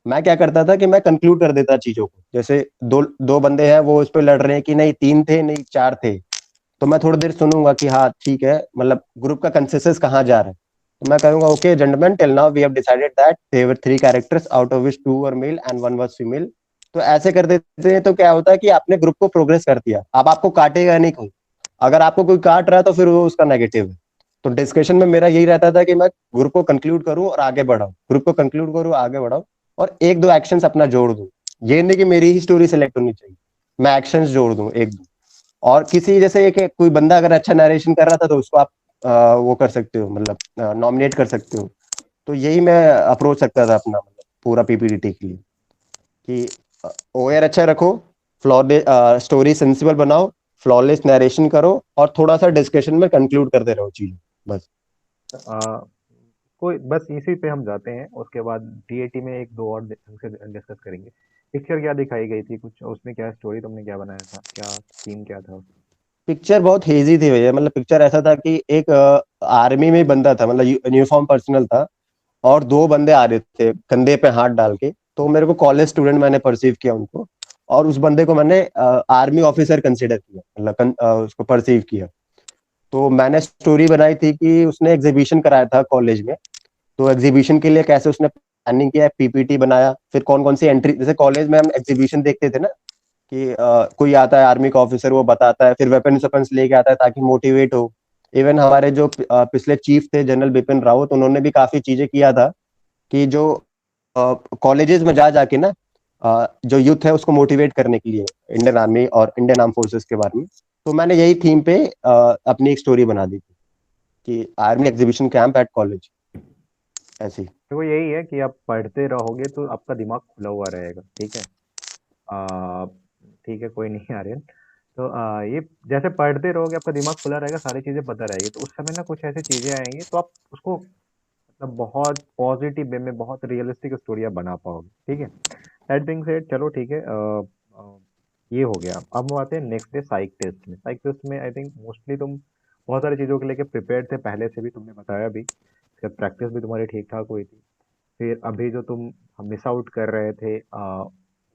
Speaker 2: मैं क्या करता था कि मैं कंक्लूड कर देता चीजों को, जैसे दो दो बंदे हैं वो उस पर लड़ रहे हैं कि नहीं 3 थे नहीं 4 थे, तो मैं थोड़ी देर सुनूंगा कि हाँ ठीक है, मतलब ग्रुप का कंसेंसस कहाँ जा रहा है। तो मैं कहूंगा okay gentleman, till now we have decided that there were 3 characters out of which 2 were male and 1 was female. तो ऐसे कर देते हैं तो क्या होता है कि आपने ग्रुप को प्रोग्रेस कर दिया, अब आपको काटेगा नहीं कोई। अगर आपको कोई काट रहा है तो फिर वो उसका नेगेटिव है। तो डिस्कशन में मेरा यही रहता था कि मैं ग्रुप को कंक्लूड करूं और आगे बढ़ाऊं, ग्रुप को कंक्लूड करूं आगे बढ़ाऊं, और एक दो एक्शंस अपना जोड़ दूं। ये नहीं कि मेरी ही स्टोरी सेलेक्ट होनी चाहिए, मैं एक्शंस जोड़ दूं एक दो। और किसी जैसे एक कोई बंदा अगर अच्छा नरेशन कर रहा था तो उसको आप वो कर सकते हो, मतलब नॉमिनेट कर सकते हो। तो यही मैं अप्रोच रखता था अपना, मतलब पूरा पीपीटी के लिए, कि ओएर अच्छा रखो, फ्लॉलेस स्टोरी सेंसिबल बनाओ, फ्लॉलेस नरेशन करो, और थोड़ा सा डिस्कशन में कंक्लूड करते रहो चीज, बस।
Speaker 1: आ, कोई बस इसी पे हम जाते हैं, उसके बाद टीएटी में एक दो और डिस्कस करेंगे। पिक्चर क्या दिखाई गई थी, कुछ उसमें क्या स्टोरी, तुमने क्या बनाया था, क्या थीम क्या था?
Speaker 2: पिक्चर बहुत हेजी थी भैया, मतलब पिक्चर ऐसा था कि एक आर्मी में बंदा था, मतलब यूनिफॉर्म पर्सनल था, और 2 बंदे आ रहे थे कंधे पे हाथ डाल के। तो मेरे को कॉलेज स्टूडेंट मैंने परसीव किया उनको, और उस बंदे को मैंने आर्मी ऑफिसर कंसिडर किया, मतलब उसको परसीव किया। तो मैंने स्टोरी बनाई थी कि उसने एग्जीबिशन कराया था कॉलेज में, तो एग्जीबिशन के लिए कैसे उसने प्लानिंग किया, पीपीटी बनाया, फिर कौन कौन सी एंट्री, जैसे कॉलेज में हम एग्जीबिशन देखते थे ना कि कोई आता है आर्मी का ऑफिसर, वो बताता है, फिर वेपन्स वेपन्स लेके आता है ताकि मोटिवेट हो। इवन हमारे जो पिछले चीफ थे जनरल बिपिन रावत, उन्होंने भी काफी चीजें किया था कि जो कॉलेजेस में जा जाके ना जो यूथ है उसको मोटिवेट करने के लिए इंडियन आर्मी और इंडियन आर्म फोर्सेस के बारे में। तो मैंने यही थीम पे अपनी एक स्टोरी बना दी थी कि army exhibition camp at college, ऐसी।
Speaker 1: देखो यही है कि आप पढ़ते रहोगे तो आपका दिमाग खुला हुआ रहेगा, ठीक है। आ, ठीक है, कोई नहीं आर्यन। तो ये जैसे पढ़ते रहोगे आपका दिमाग खुला रहेगा, सारी चीजें पता रहेगी, तो उस समय ना कुछ ऐसी चीजें आएंगी तो आप उसको मतलब बहुत पॉजिटिव वे में बहुत रियलिस्टिक स्टोरी आप बना पाओगे, ठीक है। दैट बीइंग सेड, चलो ठीक है। ये हो गया। अब हम आते हैं नेक्स्ट डे साइक टेस्ट में। साइक टेस्ट में आई थिंक मोस्टली तुम बहुत सारी चीज़ों को लेके प्रिपेयर थे पहले से भी, तुमने बताया भी, प्रैक्टिस भी तुम्हारी ठीक ठाक हुई थी। फिर अभी जो तुम मिस आउट कर रहे थे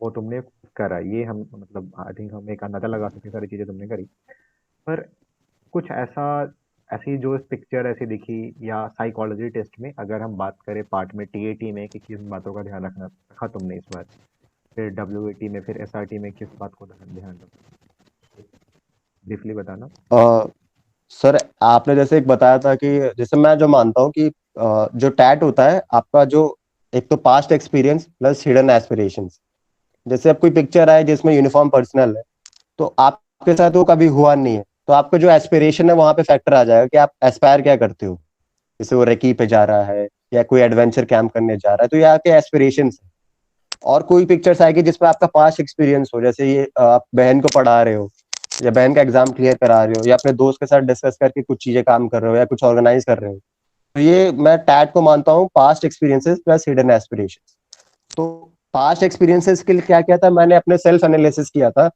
Speaker 1: वो तुमने करा, ये हम मतलब आई थिंक हम एक अंदाजा लगा सकते हैं, सारी चीज़ें तुमने करी। पर कुछ ऐसा, ऐसी जो पिक्चर ऐसी दिखी या साइकोलॉजी टेस्ट में अगर हम बात करें पार्ट में टीएटी में कि किस बातों का ध्यान रखना रखा तुमने इस बार, फिर डब्ल्यूएटी में, फिर एसआरटी में किस बात को ध्यान ध्यान रखा, ब्रीफली बताना।
Speaker 2: सर आपने जैसे एक बताया था कि जैसे मैं जो मानता हूँ कि जो टैट होता है आपका, जो एक तो past experience plus hidden aspirations, जैसे अब कोई पिक्चर आए जिसमें यूनिफॉर्म पर्सनल है, तो आपके साथ वो कभी हुआ नहीं है, तो आपका जो एस्पिरेशन है वहां पे फैक्टर आ जाएगा कि आप एस्पायर क्या करते हो। जैसे वो रेकी पे जा रहा है या कोई एडवेंचर कैंप करने जा रहा है, तो ये आपके एस्पिरेशन है। और कोई पिक्चर्स आएगी जिसमें आपका पास्ट एक्सपीरियंस हो, जैसे ये आप बहन को पढ़ा रहे हो या बहन का एग्जाम क्लियर करा रहे हो या अपने दोस्त के साथ डिस्कस करके कुछ चीजें काम कर रहे हो या कुछ ऑर्गेनाइज कर रहे हो। तो ये मैं टैट को मानता हूँ past experiences plus hidden aspirations. तो पास्ट एक्सपीरियंसेस के लिए क्या किया था, मैंने अपने सेल्फ एनालिसिस किया था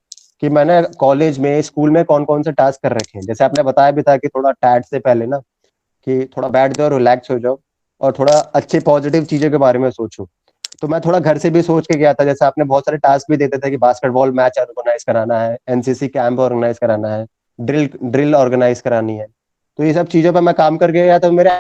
Speaker 2: कि मैंने कॉलेज में स्कूल में कौन कौन से टास्क कर रखे हैं। जैसे आपने बताया भी था कि थोड़ा टैट से पहले ना, कि थोड़ा बैठ जाओ, रिलैक्स हो जाओ और थोड़ा अच्छे पॉजिटिव चीजों के बारे में सोचो। तो मैं थोड़ा घर से भी सोच के गया था, जैसे आपने बहुत सारे टास्क भी देते थे कि बास्केटबॉल मैच ऑर्गेनाइज कराना है, एनसीसी कैंप ऑर्गेनाइज कराना है, ड्रिल ड्रिल ऑर्गेनाइज करानी है। तो ये सब चीजों पर मैं काम करके गया, तो मेरे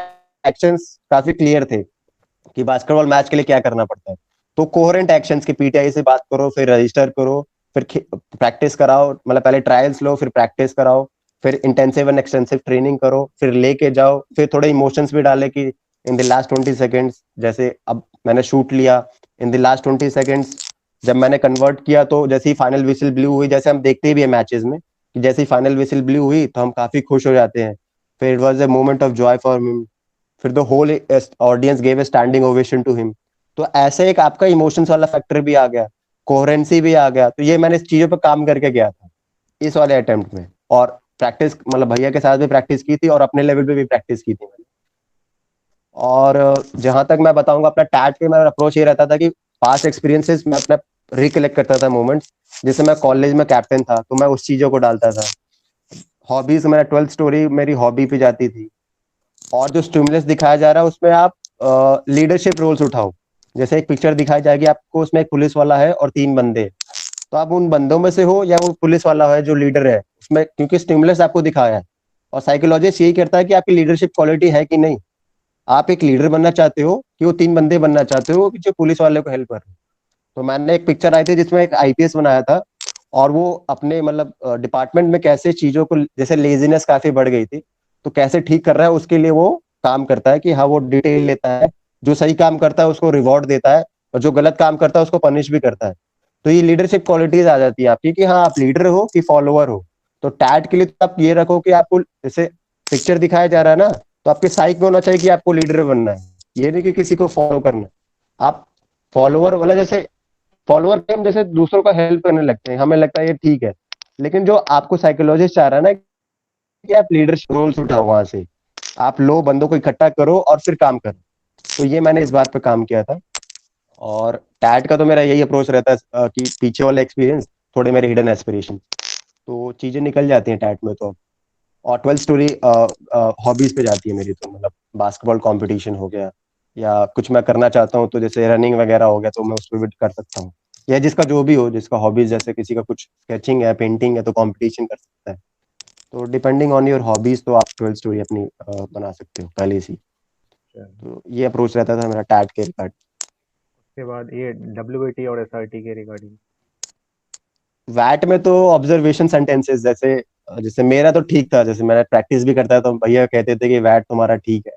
Speaker 2: एक्शंस काफी क्लियर थे कि बास्केटबॉल मैच के लिए क्या करना पड़ता है। तो कोहेरेंट एक्शंस की पीटीआई से बात करो, फिर रजिस्टर करो, फिर प्रैक्टिस कराओ, मतलब पहले ट्रायल्स लो, फिर प्रैक्टिस कराओ, फिर इंटेंसिव एंड एक्सटेंसिव ट्रेनिंग करो, फिर लेके जाओ, फिर थोड़े इमोशंस भी डाले कि इन द लास्ट 20 सेकेंड्स, जैसे अब मैंने शूट लिया, इन द लास्ट 20 सेकेंड्स जब मैंने कन्वर्ट किया, तो जैसे ही फाइनल विसिल ब्लू हुई, जैसे हम देखते भी है मैचेस में कि जैसे ही फाइनल विसिल ब्लू हुई तो हम काफी खुश हो जाते हैं। फिर it was a moment of joy for me. फिर the whole audience gave a standing ovation to him. तो ऐसे एक आपका इमोशंस वाला फैक्टर भी आ गया, कोहेरेंसी भी आ गया। तो ये मैंने इस चीजों पर काम करके गया था इस वाले अटेम्प्ट में। और प्रैक्टिस मतलब भैया के साथ भी प्रैक्टिस की थी और अपने लेवल पे भी प्रैक्टिस की थी मैंने। और जहां तक मैं बताऊंगा अपना टैट के, मेरा अप्रोच ये रहता था कि पास्ट एक्सपीरियंसेस मैं अपना रिकलेक्ट करता था मोमेंट्स। जैसे मैं कॉलेज में कैप्टन था तो मैं उस चीजों को डालता था। हॉबीज, मेरा 12th स्टोरी मेरी हॉबी पे जाती थी। और जो स्टिमुलस दिखाया जा रहा है उसमें आप लीडरशिप रोल्स उठाओ। जैसे एक पिक्चर दिखाई जाएगी आपको, उसमें एक पुलिस वाला है और 3 बंदे हैं। तो आप उन बंदों में से हो या वो पुलिस वाला है जो लीडर है उसमें, क्योंकि स्टिमुलस आपको दिखाया है। और साइकोलॉजिस्ट यही करता है कि आपकी लीडरशिप क्वालिटी है कि नहीं। आप एक लीडर बनना चाहते हो कि वो 3 बंदे बनना चाहते हो कि जो पुलिस वाले को हेल्प कर रहे हो। तो मैंने एक पिक्चर आई थी जिसमें एक आईपीएस बनाया था, और वो अपने मतलब डिपार्टमेंट में कैसे चीजों को, जैसे लेजीनेस काफी बढ़ गई थी, तो कैसे ठीक कर रहा है उसके लिए वो काम करता है कि हाँ वो डिटेल लेता है। जो सही काम करता है उसको रिवॉर्ड देता है, और जो गलत काम करता है उसको पनिश भी करता है। तो ये लीडरशिप क्वालिटीज आ जाती है आपकी कि हाँ आप लीडर हो कि फॉलोअर हो। तो टैट के लिए तो आप ये रखो कि आपको जैसे पिक्चर दिखाया जा रहा है ना, तो आपके साइक में होना चाहिए कि आपको लीडर बनना है, ये नहीं कि किसी को फॉलो करना है। आप फॉलोअर वाला, जैसे फॉलोअर पे हम जैसे दूसरों का हेल्प करने लगते हैं, हमें लगता है ये ठीक है। लेकिन जो आपको साइकोलॉजिस्ट चाह रहा है ना कि आप लीडरशिप रोल्स उठाओ, वहां से आप लो बंदों को इकट्ठा करो और फिर काम करो। तो ये मैंने इस बात पे काम किया था। और टैट का तो मेरा यही अप्रोच रहता है कि पीछे वाले एक्सपीरियंस थोड़े मेरे हिडन एस्पिरेशन, तो चीजें निकल जाती हैं टैट में तो। और 12th स्टोरी हॉबीज पे जाती है मेरी, तो मतलब बास्केटबॉल कंपटीशन हो गया या कुछ मैं करना चाहता हूँ, तो जैसे रनिंग वगैरह हो गया तो मैं उस पर भी कर सकता हूँ। या जिसका जो भी हो, जिसका हॉबीज, जैसे किसी का कुछ स्केचिंग है, पेंटिंग है, तो कंपटीशन कर सकता है। तो डिपेंडिंग ऑन योर हॉबीज तो आप 12th स्टोरी अपनी बना सकते हो पहले से ही। तो ये अप्रोच रहता था मेरा टैट के रिगार्ड।
Speaker 1: उसके बाद ये डब्ल्यूबीटी और एसआरटी के रिगार्डिंग।
Speaker 2: वैट में तो ऑब्जर्वेशन सेंटेंसेस, जैसे जैसे मेरा तो ठीक था, जैसे मैंने प्रैक्टिस भी करता था तो भैया कहते थे कि वैट तुम्हारा ठीक है।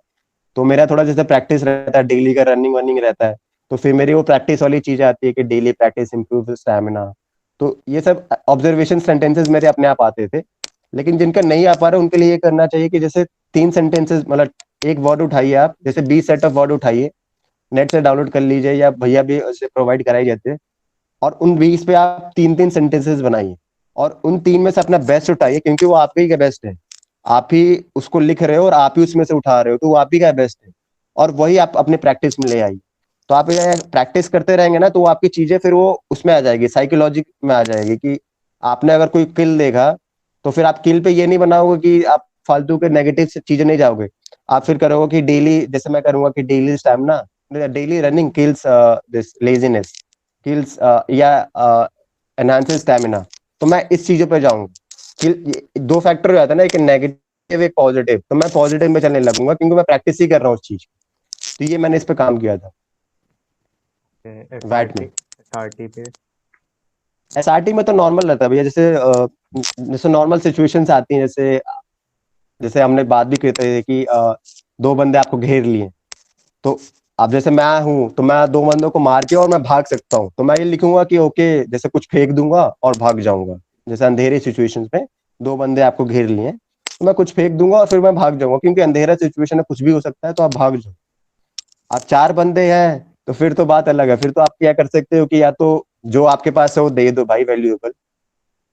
Speaker 2: तो मेरा थोड़ा जैसे प्रैक्टिस रहता है, डेली का रनिंग वनिंग रहता है, तो फिर मेरी वो प्रैक्टिस वाली चीजें आती है कि डेली प्रैक्टिस इंप्रूव स्टैमिना। तो ये सब ऑब्जर्वेशन सेंटेंसेस मेरे अपने आप आते थे। लेकिन जिनका नहीं आ पा रहा उनके लिए ये करना चाहिए कि जैसे 3 सेंटेंसेस, मतलब एक वर्ड उठाइए आप, जैसे 20 सेट ऑफ वर्ड उठाइए, नेट से डाउनलोड कर लीजिए या भैया भी उसे प्रोवाइड कराई जाते हैं। और उन 20 पे आप 3 3 सेंटेंसेस बनाइए, और उन 3 में से अपना बेस्ट उठाइए, क्योंकि वो आपके ही का बेस्ट है। आप ही उसको लिख रहे हो और आप ही उसमें से उठा रहे हो, तो वो आप ही का बेस्ट है। और वही आप अपने प्रैक्टिस में ले आइए। तो आप ये प्रैक्टिस करते रहेंगे ना, तो वो आपकी चीजें फिर वो उसमें आ जाएगी, साइकोलॉजी में आ जाएगी कि आपने अगर कोई किल देखा, तो फिर आप किल पे ये नहीं बनाओगे कि आप फालतू के नेगेटिव चीजें नहीं जाओगे। आप फिर करोगे कि डेली, जैसे मैं करूंगा कि daily stamina, daily running kills this laziness, kills या एनहांसेस स्टैमिना। तो मैं इस चीजों पे जाऊंगा कि दो फैक्टर हो जाता है ना, एक नेगेटिव एक पॉजिटिव, तो मैं पॉजिटिव में चलने लगूंगा क्योंकि मैं प्रैक्टिस ही कर रहा हूँ उस चीज की। तो ये मैंने इस पे काम किया था वैट
Speaker 1: एसआरटी
Speaker 2: में।
Speaker 1: एसआरटी पे।
Speaker 2: एसआरटी में तो नॉर्मल रहता है भैया, जैसे जैसे नॉर्मल सिचुएशंस आती हैं, जैसे जैसे हमने बात भी की थी कि 2 बंदे आपको घेर लिए, तो अब जैसे मैं हूँ तो मैं दो बंदों को मार के और मैं भाग सकता हूँ, तो मैं ये लिखूंगा कि ओके, जैसे कुछ फेंक दूंगा और भाग जाऊंगा। जैसे अंधेरे सिचुएशंस में दो बंदे आपको घेर लिए हैं, तो मैं कुछ फेंक दूंगा और फिर मैं भाग जाऊंगा, क्योंकि अंधेरा सिचुएशन में कुछ भी हो सकता है, तो आप भाग जाओ। आप चार बंदे हैं तो फिर तो बात अलग है, फिर तो आप क्या कर सकते हो कि या तो जो आपके पास है वो दे दो भाई, वैल्यूएबल,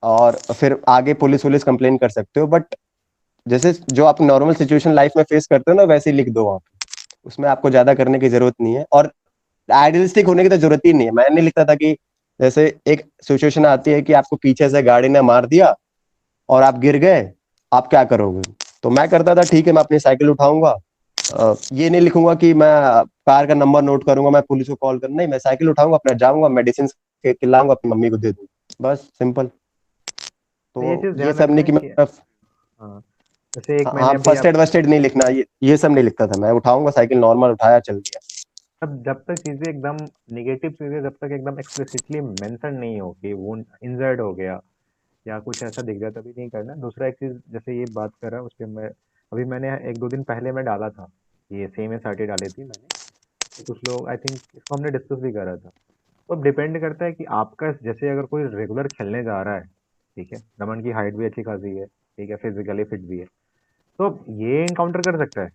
Speaker 2: और फिर आगे पुलिस वुलिस कंप्लेन कर सकते हो। बट जैसे जो आप नॉर्मल सिचुएशन लाइफ में फेस करते हो ना, वैसे ही लिख दो वहां पे, उसमें आपको ज्यादा करने की जरूरत नहीं है, और आइडियलिस्टिक होने की तो जरूरत ही नहीं है। मैंने लिखता था कि जैसे एक सिचुएशन आती है कि आपको पीछे से गाड़ी ने मार दिया और आप गिर गए, आप क्या करोगे? तो मैं करता था ठीक है, मैं अपनी साइकिल उठाऊंगा, ये नहीं लिखूंगा कि मैं कार का नंबर नोट करूंगा, मैं पुलिस को कॉल कर, नहीं, मैं साइकिल उठाऊंगा, अपना जाऊंगा, मेडिसिन खिलाऊंगा, अपनी मम्मी को दे दूंगा, बस सिंपल।
Speaker 1: तो ये
Speaker 2: तो
Speaker 1: चीज
Speaker 2: ये
Speaker 1: ध्यान
Speaker 2: सब
Speaker 1: रखना
Speaker 2: नहीं
Speaker 1: है
Speaker 2: कि
Speaker 1: कि
Speaker 2: मैं,
Speaker 1: हाँ, जैसे एक
Speaker 2: हाँ,
Speaker 1: मैंने अभी
Speaker 2: फर्स्ट
Speaker 1: आप
Speaker 2: एड वस्ट एड नहीं लिखना, ये सब नहीं लिखता था मैं, उठाऊंगा साइकिल, नॉर्मल उठाया, चल दिया।
Speaker 1: तब जब तक चीजें एकदम निगेटिव चीजें जब तक एकदम एक्सप्लिसिटली मेंशन नहीं हो कि वो इंजर्ड हो गया या कुछ ऐसा दिख गया, तभी नहीं करना। दूसरा एक चीज जैसे ये बात कर रहा हूँ उस पर मैं अभी मैंने एक दो दिन पहले मैं डाला था, ये सेम एसआरटी डाली थी मैंने। तो कुछ लोग आई थिंक इसको हमने डिस्कस भी करा था। तो अब डिपेंड करता है कि आपका जैसे अगर कोई रेगुलर खेलने जा रहा है, ठीक है, रमन की हाइट भी अच्छी खासी है, ठीक है, फिजिकली फिट भी है, तो ये इनकाउंटर कर सकता है।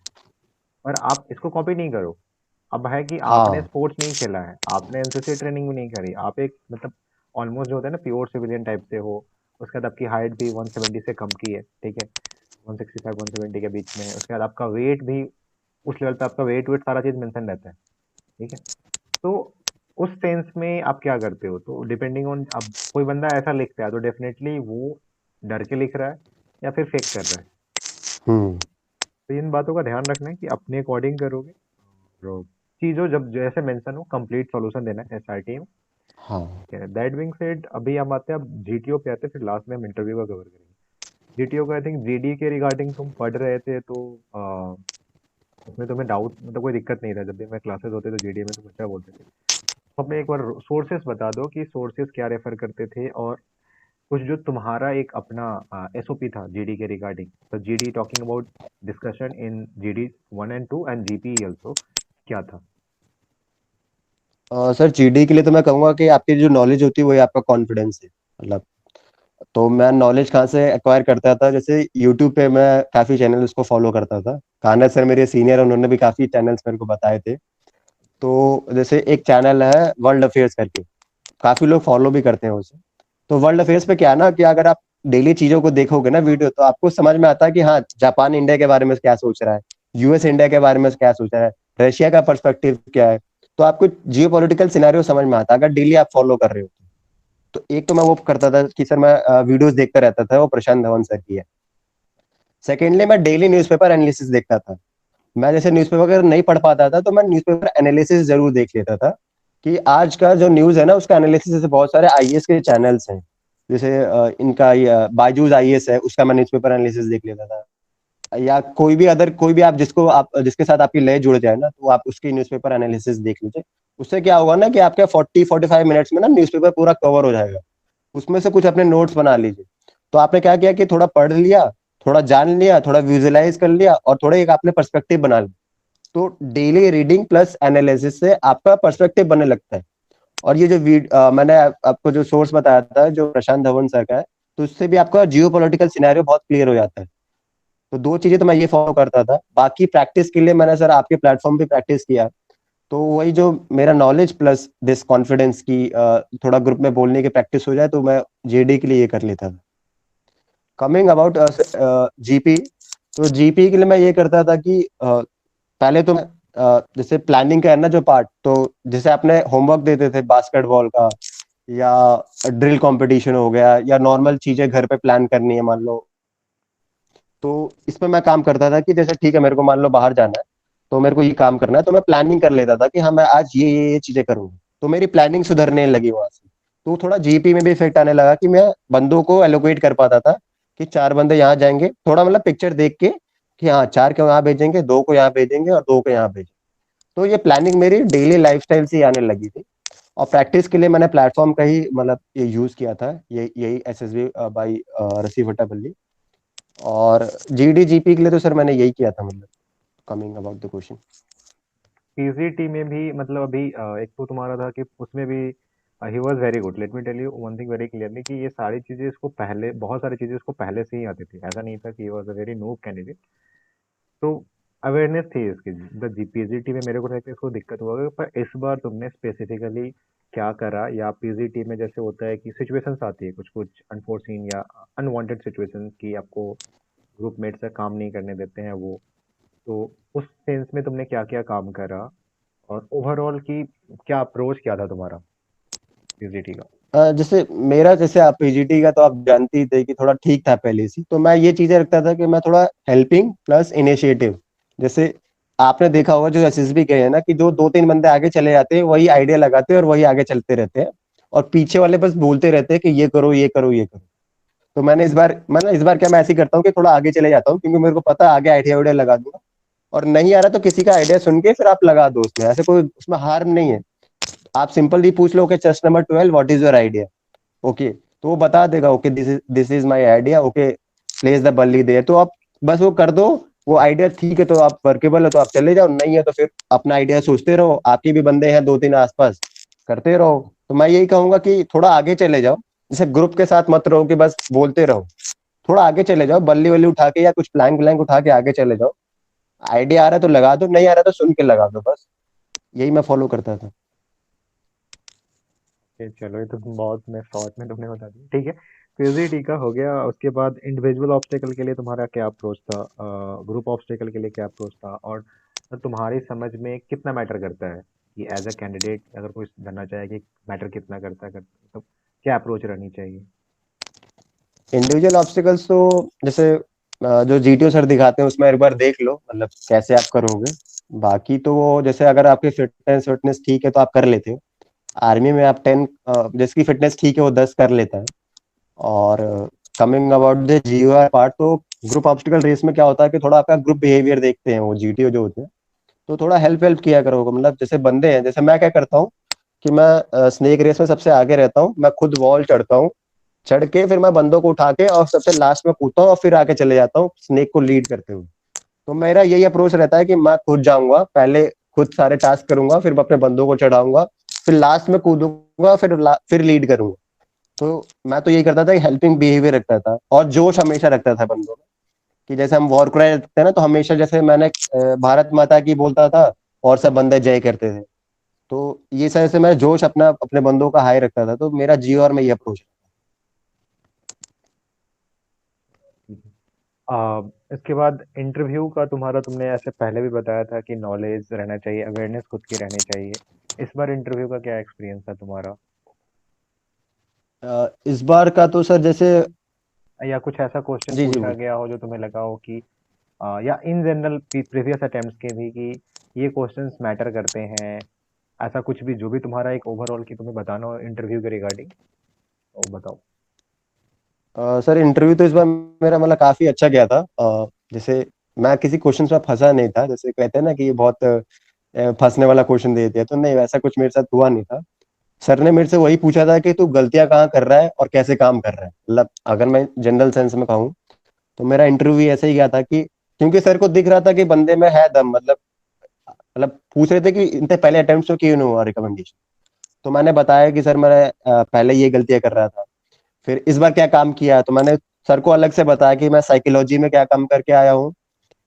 Speaker 1: पर आप इसको कॉपी नहीं करो। अब है कि आपने
Speaker 2: हाँ,
Speaker 1: स्पोर्ट्स नहीं खेला है, आपने एनसीसी ट्रेनिंग भी नहीं करी, आप एक मतलब ऑलमोस्ट जो होता है ना प्योर सिविलियन टाइप से हो, उसके बाद आपकी हाइट भी 170 से कम की है, ठीक है, 165 170 के बीच में है, उसके बाद आपका वेट भी उस लेवल पे, आपका वेट वेट सारा चीज मेंशन रहता है, ठीक है। तो उस सेंस में आप क्या करते हो, तो डिपेंडिंग ऑन, अब कोई बंदा ऐसा लिखता है तो डेफिनेटली वो डर के लिख रहा है या फिर फेक कर रहा है।
Speaker 2: हम्म,
Speaker 1: तो इन बातों का ध्यान रखना है कि अपने अकॉर्डिंग करोगे। और चीजों जब जैसे मेंशन हो कंप्लीट सॉल्यूशन देना है एसआरटी में।
Speaker 2: हाँ,
Speaker 1: दैट बीइंग सेड, अभी हम आते हैं, अब जीटीओ पे आते हैं, फिर लास्ट में हम इंटरव्यू का कवर करेंगे। जीटीओ का आई थिंक जीडी के रिगार्डिंग तुम पढ़ रहे थे, तो उसमें तुम्हें डाउट मतलब कोई दिक्कत नहीं था, जब भी मैं क्लासेस होते तो जीडी में तुम अच्छा बोलते थे। तो हमें एक बार सोर्सेस बता दो कि सोर्सेस क्या रेफर करते थे, और कुछ जो तुम्हारा एक अपना एसओपी था जीडी के रिगार्डिंग, तो GD talking about discussion in GD 1 and 2 and GP also, क्या था।
Speaker 2: सर जीडी के लिए तो मैं कहूंगा कि आपकी जो नॉलेज होती है वही आपका कॉन्फिडेंस है, मतलब। तो मैं नॉलेज कहाँ से एक्वायर करता था, जैसे यूट्यूब पे मैं काफी चैनल्स को फॉलो करता था, कान्हा सर मेरे सीनियर, उन्होंने भी काफी चैनल्स मेरे को बताए थे। तो जैसे एक चैनल है वर्ल्ड अफेयर्स करके, काफी लोग फॉलो भी करते हैं उसे। तो वर्ल्ड अफेयर्स पे क्या है ना, कि अगर आप डेली चीजों को देखोगे ना वीडियो, तो आपको समझ में आता है कि हाँ, जापान इंडिया के बारे में क्या सोच रहा है, यूएस इंडिया के बारे में क्या सोच रहा है, रशिया का पर्सपेक्टिव क्या है। तो आपको जियो पॉलिटिकल सिनेरियो समझ में आता है, अगर डेली आप फॉलो कर रहे हो तो। एक तो मैं वो करता था कि सर मैं वीडियोस देखता रहता था, वो प्रशांत धवन सर की है। सेकेंडली मैं डेली न्यूज़पेपर एनालिसिस देखता था। मैं जैसे न्यूज़पेपर अगर नहीं पढ़ पाता था, तो मैं न्यूज़पेपर एनालिसिस जरूर देख लेता था, कि आज का जो न्यूज़ है ना उसका एनालिसिस। जैसे बहुत सारे आईएएस के चैनल्स हैं, जैसे इनका बायजूस आईएएस है, उसका मैं न्यूज़पेपर एनालिसिस देख लेता था। या कोई भी अदर, कोई भी आप जिसको आप जिसके साथ आपकी लय जुड़ जाए ना, तो आप उसकी न्यूज़पेपर एनालिसिस देख लीजिए। उससे क्या होगा ना कि आपके 40-45 मिनट्स में ना न्यूज़पेपर पूरा कवर हो जाएगा। उसमें से कुछ अपने नोट्स बना लीजिए। तो आपने क्या किया कि थोड़ा पढ़ लिया, थोड़ा जान लिया, थोड़ा विजुअलाइज कर लिया, और थोड़ा एक आपने पर्सपेक्टिव बना लिया। तो डेली रीडिंग प्लस एनालिसिस से आपका पर्सपेक्टिव बनने लगता है। और ये जो मैंने आपको जो सोर्स बताया था, जो प्रशांत धवन सर का है, तो उससे भी आपका जियो पॉलिटिकल सिनेरियो बहुत क्लियर हो जाता है। तो दो चीजें तो मैं ये फॉलो करता था। बाकी प्रैक्टिस के लिए मैंने सर आपके प्लेटफॉर्म पे प्रैक्टिस किया। तो वही जो मेरा नॉलेज प्लस दिस कॉन्फिडेंस की थोड़ा ग्रुप में बोलने की प्रैक्टिस हो जाए, तो मैं जेडी के लिए ये कर लेता था। कमिंग अबाउट जीपी, तो जीपी के लिए मैं ये करता था कि पहले तो जैसे प्लानिंग का है ना जो पार्ट, तो जैसे आपने होमवर्क देते थे बास्केटबॉल का, या ड्रिल कंपटीशन हो गया, या नॉर्मल चीजें घर पे प्लान करनी है मान लो, तो इसमें मैं काम करता था कि जैसे ठीक है, मेरे को मान लो बाहर जाना है, तो मेरे को ये काम करना है, तो मैं प्लानिंग कर लेता था कि हाँ, मैं आज ये चीजें करूंगा। तो मेरी प्लानिंग सुधरने लगी वहां से। तो थोड़ा जीपी में भी इफेक्ट आने लगा कि मैं बंदों को एलोकेट कर पाता था, कि चार बंदे यहाँ जाएंगे, थोड़ा मतलब पिक्चर देख के, कि हाँ, चार को यहाँ भेजेंगे, दो को यहाँ भेजेंगे और दो को यहाँ भेजेंगे। तो ये प्लानिंग मेरी डेली लाइफस्टाइल से ही आने लगी थी। और प्रैक्टिस के लिए मैंने प्लेटफॉर्म का ही मतलब ये यूज किया था, ये यही एसएसबी बाई रसी भट्टापल्ली। और जीडी जीपी के लिए तो सर मैंने यही किया था, मतलब coming about the question.
Speaker 1: PGT में भी मतलब अभी एक तो तुम्हारा था कि उसमें भी he was very good. Let me tell you one thing very clearly कि ये सारी चीजें इसको पहले, बहुत सारी चीजें इसको पहले से ही आती थी। ऐसा नहीं था कि he was a very noob candidate. तो अवेयरनेस थी इसकी। द पीजीटी में मेरे को लगता है इसको दिक्कत हुआ होगा, पर इस बार तुमने स्पेसिफिकली क्या करा? या पीजीटी में जैसे होता है कि सिचुएशंस आती है कुछ कुछ अनफोर्सीन या अनवांटेड सिचुएशंस की आपको ग्रुप मेट से काम नहीं करने देते हैं वो, तो उस सेंस में तुमने क्या क्या काम करा? और ओवरऑल की क्या अप्रोच क्या था तुम्हारा पीजीटी का?
Speaker 2: जैसे मेरा, जैसे आप पीजीटी का तो आप जानते ही थे कि थोड़ा ठीक था पहले से, तो मैं ये चीजें रखता था कि मैं थोड़ा हेल्पिंग प्लस इनिशिएटिव। जैसे आपने देखा होगा जो एसएसबी के हैं ना, कि जो दो तीन बंदे आगे चले जाते हैं वही आइडिया लगाते हैं और वही आगे चलते रहते हैं, और पीछे वाले बस बोलते रहते हैं कि ये करो ये करो ये करो। तो मैंने इस बार क्या, मैं ऐसे ही करता हूँ कि थोड़ा आगे चले जाता हूँ, क्योंकि मेरे को पता है आगे आइडिया वाइडिया लगा दूंगा, और नहीं आ रहा तो किसी का आइडिया सुन के फिर आप लगा दो उसमें, ऐसे कोई उसमें हार्म नहीं है। आप सिंपली पूछ लो कि chest number 12 what is your idea, okay, तो वो बता देगा, okay this is my idea, okay place the बल्ली देयर, तो आप बस वो कर दो। वो आइडिया ठीक है तो आप वर्केबल है तो आप चले जाओ, नहीं है तो फिर अपना आइडिया सोचते रहो, आपके भी बंदे हैं दो तीन आसपास, करते रहो। तो मैं यही कहूंगा कि थोड़ा आगे चले जाओ, जैसे ग्रुप के साथ मत रहो कि बस बोलते रहो, थोड़ा आगे चले जाओ, बल्ली वल्ली उठा के या कुछ प्लैंक व्लैंक उठा के आगे चले जाओ। आइडिया आ रहा है तो लगा दो, नहीं आ रहा तो सुन के लगा दो, बस यही मैं फॉलो करता था।
Speaker 1: चलो ये तो बहुत मैं शॉर्ट में तुमने बता दिया, ठीक है। पीजीटी का हो गया। उसके बाद इंडिविजुअल ऑब्स्टेकल के लिए तुम्हारा क्या अप्रोच था? ग्रुप ऑब्स्टेकल के लिए क्या अप्रोच था? और तुम्हारी समझ में कितना मैटर करता है कि एज अ कैंडिडेट अगर कोई जानना चाहे कि मैटर कितना करता है तो क्या अप्रोच रहनी चाहिए?
Speaker 2: इंडिविजुअल ऑब्स्टिकल्स तो जैसे जो जीटीओ सर दिखाते हैं उसमें एक बार देख लो, मतलब कैसे आप करोगे। बाकी तो वो जैसे अगर आपकी फिटनेस फिटनेस ठीक है तो आप कर लेते हो। आर्मी में आप 10, जिसकी फिटनेस ठीक है वो 10 कर लेता है। और कमिंग अबाउट द जीओआर पार्ट, तो ग्रुप ऑब्स्टिकल रेस में क्या होता है कि थोड़ा आपका ग्रुप बिहेवियर देखते हैं वो जीटीओ जो होते हैं, तो थोड़ा हेल्प वेल्प किया करो। मतलब जैसे बंदे हैं, जैसे मैं क्या करता हूँ कि मैं स्नेक रेस में सबसे आगे रहता हूँ, मैं खुद वॉल चढ़ता हूँ, चढ़ के फिर मैं बंदों को उठा के और सबसे लास्ट में कूदता हूँ और फिर आके चले जाता हूँ स्नेक को लीड करते हुए। तो मेरा यही अप्रोच रहता है कि मैं खुद जाऊंगा, पहले खुद सारे टास्क करूंगा, फिर मैं अपने बंदों को चढ़ाऊंगा, फिर लास्ट में कूदूंगा, फिर लीड करूंगा। तो मैं तो यही करता था कि हेल्पिंग बिहेवियर रखता था और जोश हमेशा रखता था बंदों में, कि जैसे हम वॉर क्राई रखते हैं ना, तो हमेशा जैसे मैंने भारत माता की बोलता था और सब बंदे जय करते थे। तो ये तरह से मैं जोश अपना अपने बंदों का हाई रखता था, तो मेरा जी और में ये अप्रोच है।
Speaker 1: इसके बाद इंटरव्यू का तुम्हारा, तुमने ऐसे पहले भी बताया था कि नॉलेज रहना चाहिए, अवेयरनेस खुद की रहनी चाहिए। इस बार इंटरव्यू का क्या एक्सपीरियंस था तुम्हारा?
Speaker 2: इस बार का तो सर जैसे,
Speaker 1: या कुछ ऐसा क्वेश्चन
Speaker 2: जी जी
Speaker 1: पूछा
Speaker 2: बोल।
Speaker 1: गया हो जो तुम्हें लगा हो कि या इन जनरल प्रीवियस अटेम्प्ट्स के भी कि ये क्वेश्चंस मैटर करते हैं? ऐसा कुछ भी जो भी तुम्हारा एक ओवरऑल की तुम्हें बताना हो इंटरव्यू के रिगार्डिंग, वो बताओ।
Speaker 2: सर इंटरव्यू तो इस बार मेरा मतलब काफी अच्छा गया था। जैसे मैं किसी क्वेश्चन में फंसा नहीं था, जैसे कहते हैं ना कि ये बहुत फंसने वाला क्वेश्चन दे दिया, तो नहीं, वैसा कुछ मेरे साथ हुआ नहीं था। सर ने मेरे से वही पूछा था कि तू गलतियां कहाँ कर रहा है और कैसे काम कर रहा है, मतलब अगर मैं जनरल सेंस में कहूँ तो मेरा इंटरव्यू ऐसे ही गया था कि क्योंकि सर को दिख रहा था कि बंदे में है दम, मतलब पूछ रहे थे कि इतने पहले अटेम्प्ट में क्यों नहीं हुआ रिकमेंडेशन। तो मैंने बताया कि सर मैं पहले ये गलतियां कर रहा था, फिर इस बार क्या काम किया, तो मैंने सर को अलग से बताया कि मैं साइकोलॉजी में क्या काम करके आया हूँ,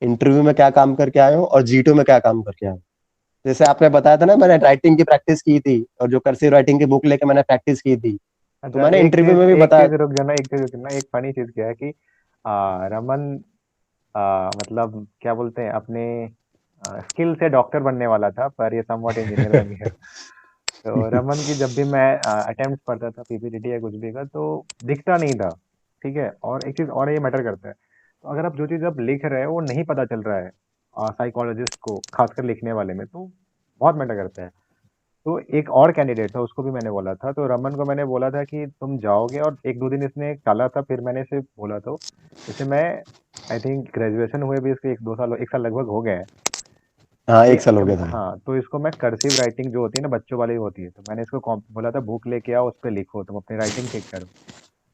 Speaker 2: इंटरव्यू में क्या काम करके आया हूँ और जीटो में क्या काम करके आया हूँ। जैसे आपने बताया था ना, मैंने राइटिंग की प्रैक्टिस की थी और जो कर्सिव राइटिंग की बुक लेके मैंने प्रैक्टिस की थी, तो
Speaker 1: अच्छा,
Speaker 2: मैंने इंटरव्यू में भी
Speaker 1: एक
Speaker 2: बताया।
Speaker 1: चीज रुक जाना, एक चीज रुक जाना। एक फनी चीज क्या है कि रमन मतलब क्या बोलते हैं, अपने स्किल से डॉक्टर बनने वाला था, पर ये समवॉट इंजीनियर बन गया। तो रमन की जब भी मैं अटेम्प्ट पढ़ता था पीपीटीटी या कुछ भी का, तो दिखता नहीं था। ठीक है, और एक चीज और ये मैटर करता है, तो अगर आप जो चीज आप लिख रहे हो वो नहीं पता चल रहा है साइकोलॉजिस्ट को, खासकर लिखने वाले में, तो बहुत मैटर करता है। तो एक और कैंडिडेट था, उसको भी मैंने बोला था, तो रमन को मैंने बोला था कि तुम जाओगे, और एक दो दिन इसने टाला था, फिर मैंने इसे बोला। तो जैसे मैं आई थिंक ग्रेजुएशन हुए भी इसके एक दो साल, एक साल लगभग हो गया है।
Speaker 2: हाँ,
Speaker 1: ये
Speaker 2: 1 साल हो गया था।
Speaker 1: हाँ, तो इसको मैं कर्सिव राइटिंग जो होती है ना, बच्चों वाली होती है, तो मैंने इसको बोला था बुक लेके आओ, उस पर लिखो, तुम अपनी राइटिंग ठीक करो।